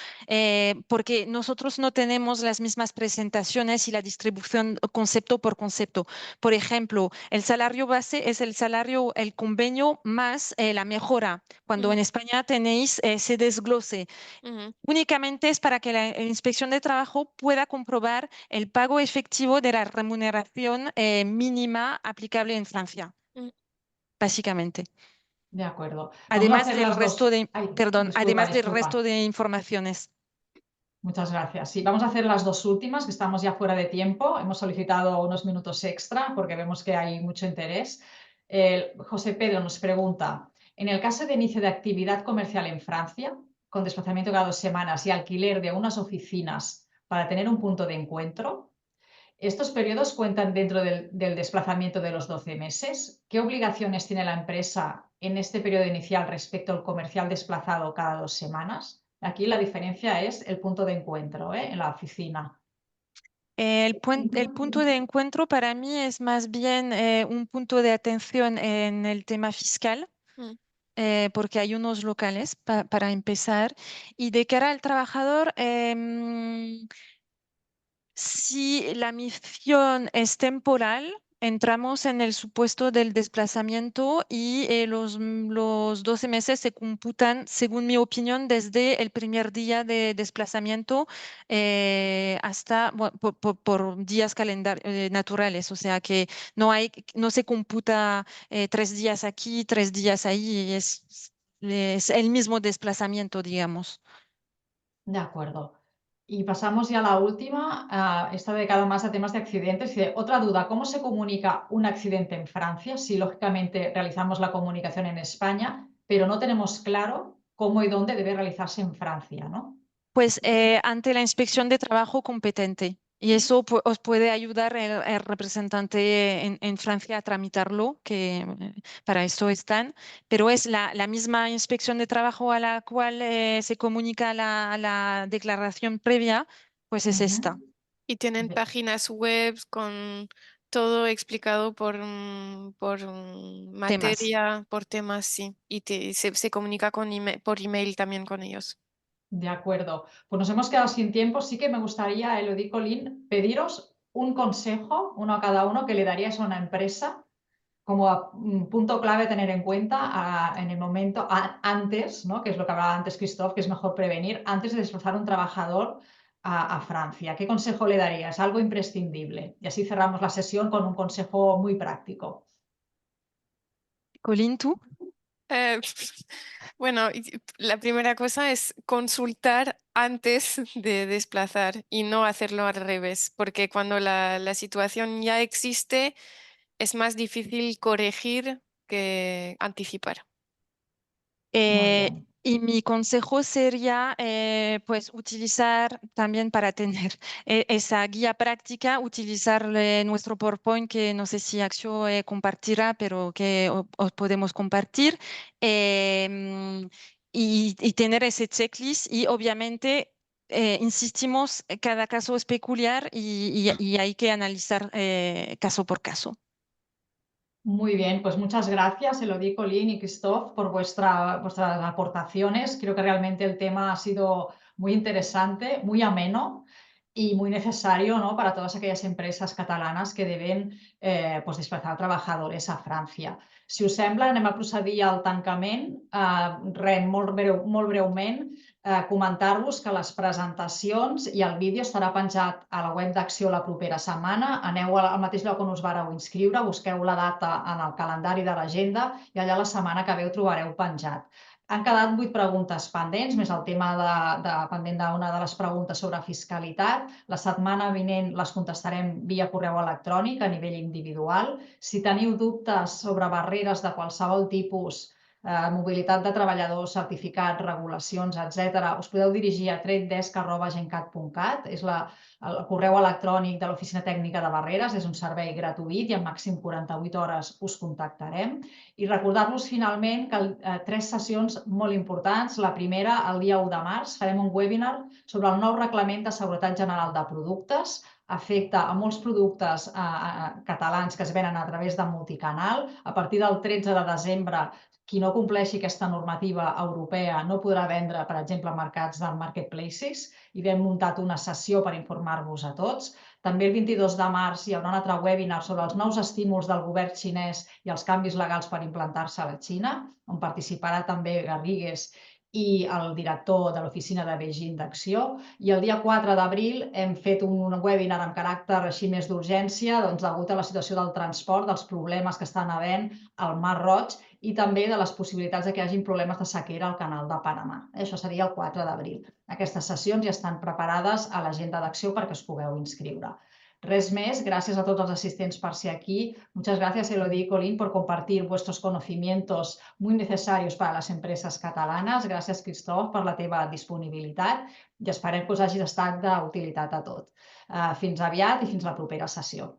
S3: porque nosotros no tenemos las mismas presentaciones y la distribución concepto por concepto. Por ejemplo, el salario base es el salario, el convenio más la mejora. Cuando en España tenéis ese desglose, únicamente es para que la inspección de trabajo pueda comprobar el pago efectivo de la remuneración mínima aplicable en Francia, básicamente.
S1: De acuerdo. Vamos a
S3: Además
S1: hacer
S3: del
S1: las
S3: resto
S1: dos.
S3: de,
S1: Ay,
S3: perdón,
S1: disculpa,
S3: además del
S1: disculpa.
S3: resto de informaciones.
S1: Muchas gracias. Sí, vamos a hacer las dos últimas, que estamos ya fuera de tiempo. Hemos solicitado unos minutos extra porque vemos que hay mucho interés. José Pedro nos pregunta, en el caso de inicio de actividad comercial en Francia, con desplazamiento cada 2 semanas y alquiler de unas oficinas para tener un punto de encuentro, ¿estos periodos cuentan dentro del desplazamiento de los 12 meses? ¿Qué obligaciones tiene la empresa en este periodo inicial respecto al comercial desplazado cada 2 semanas? Aquí la diferencia es el punto de encuentro, en la oficina.
S3: El punto de encuentro para mí es más bien un punto de atención en el tema fiscal, porque hay unos locales para empezar. Y de cara al trabajador, si la misión es temporal, entramos en el supuesto del desplazamiento y los 12 meses se computan, según mi opinión, desde el primer día de desplazamiento hasta por días naturales. O sea que no se computa 3 días aquí, 3 días ahí, es el mismo desplazamiento, digamos.
S1: De acuerdo. Y pasamos ya a la última, esta dedicada más a temas de accidentes. Dice, otra duda, ¿cómo se comunica un accidente en Francia? Si lógicamente realizamos la comunicación en España, pero no tenemos claro cómo y dónde debe realizarse en Francia, ¿no?
S3: Pues ante la inspección de trabajo competente. Y eso os puede ayudar el representante en Francia a tramitarlo, que para esto están, pero es la misma inspección de trabajo a la cual se comunica la declaración previa, pues es esta.
S4: Y tienen páginas web con todo explicado por
S3: Temas.
S4: materia, por temas, sí. Y se comunica por email también con ellos.
S1: De acuerdo. Pues nos hemos quedado sin tiempo. Sí que me gustaría, Elodie Colín, pediros un consejo, uno a cada uno, que le daríais a una empresa como punto clave tener en cuenta en el momento antes, ¿no? Que es lo que hablaba antes Christophe, que es mejor prevenir, antes de desplazar un trabajador a Francia. ¿Qué consejo le darías? Algo imprescindible. Y así cerramos la sesión con un consejo muy práctico.
S3: Colin, ¿tú?
S4: Eh, bueno, la primera cosa es consultar antes de desplazar y no hacerlo al revés, porque cuando la situación ya existe, es más difícil corregir que anticipar.
S1: Muy
S3: Eh,
S1: bien.
S3: y mi consejo sería, pues, utilizar también para tener esa guía práctica, utilizar nuestro PowerPoint, que no sé si Axio compartirá, pero que os podemos compartir, y tener ese checklist y obviamente insistimos, cada caso es peculiar y hay que analizar caso por caso.
S1: Muy bien, pues muchas gracias, Elodie, Colin y Christophe, por vuestras aportaciones. Creo que realmente el tema ha sido muy interesante, muy ameno y muy necesario, ¿no?, para todas aquelles empreses catalanes que deben pues, desplaçar treballadors a França. Si us sembla, anem a procedir al tancament. Molt breument, comentar-vos que les presentacions i el vídeo estarà penjat a la web d'Acció la propera setmana. Aneu al mateix lloc on us vareu inscriure, busqueu la data en el calendari de l'agenda i allà la setmana que ve ho trobareu penjat. Han quedat 8 preguntes pendents, més el tema pendent d'una de les preguntes sobre fiscalitat. La setmana vinent les contestarem via correu electrònic a nivell individual. Si teniu dubtes sobre barreres de qualsevol tipus, mobilitat de treballadors, certificats, regulacions, etc., us podeu dirigir a tradedesk@gencat.cat. És el correu electrònic de l'Oficina Tècnica de Barreres, és un servei gratuït i en màxim 48 hores us contactarem. I recordar-vos finalment que 3 sessions molt importants. La primera, el dia 1 de març, farem un webinar sobre el nou reglament de seguretat general de productes. Afecta a molts productes catalans que es venen a través de multicanal. A partir del 13 de desembre, qui no compleixi aquesta normativa europea no podrà vendre, per exemple, en mercats de marketplaces, i hem muntat una sessió per informar-vos a tots. També el 22 de març hi haurà un altre webinar sobre els nous estímuls del govern xinès i els canvis legals per implantar-se a la Xina, on participarà també Garrigues i el director de l'oficina de Beijing d'Acció. I el dia 4 d'abril hem fet un webinar amb caràcter així més d'urgència, degut a la situació del transport, dels problemes que estan havent al Mar Roig i també de les possibilitats que hi hagi problemes de sequera al canal de Panamà. Això seria el 4 d'abril. Aquestes sessions ja estan preparades a l'agenda d'Acció perquè us pugueu inscriure. Res més, gracias a todos los asistentes por ser aquí. Muchas gracias, Elodie y Colin, por compartir vuestros conocimientos muy necesarios para las empresas catalanas. Gracias, Christophe, per la teva disponibilitat i esperem que us hagi estat d'utilitat a tot. Fins aviat i fins la propera sessió.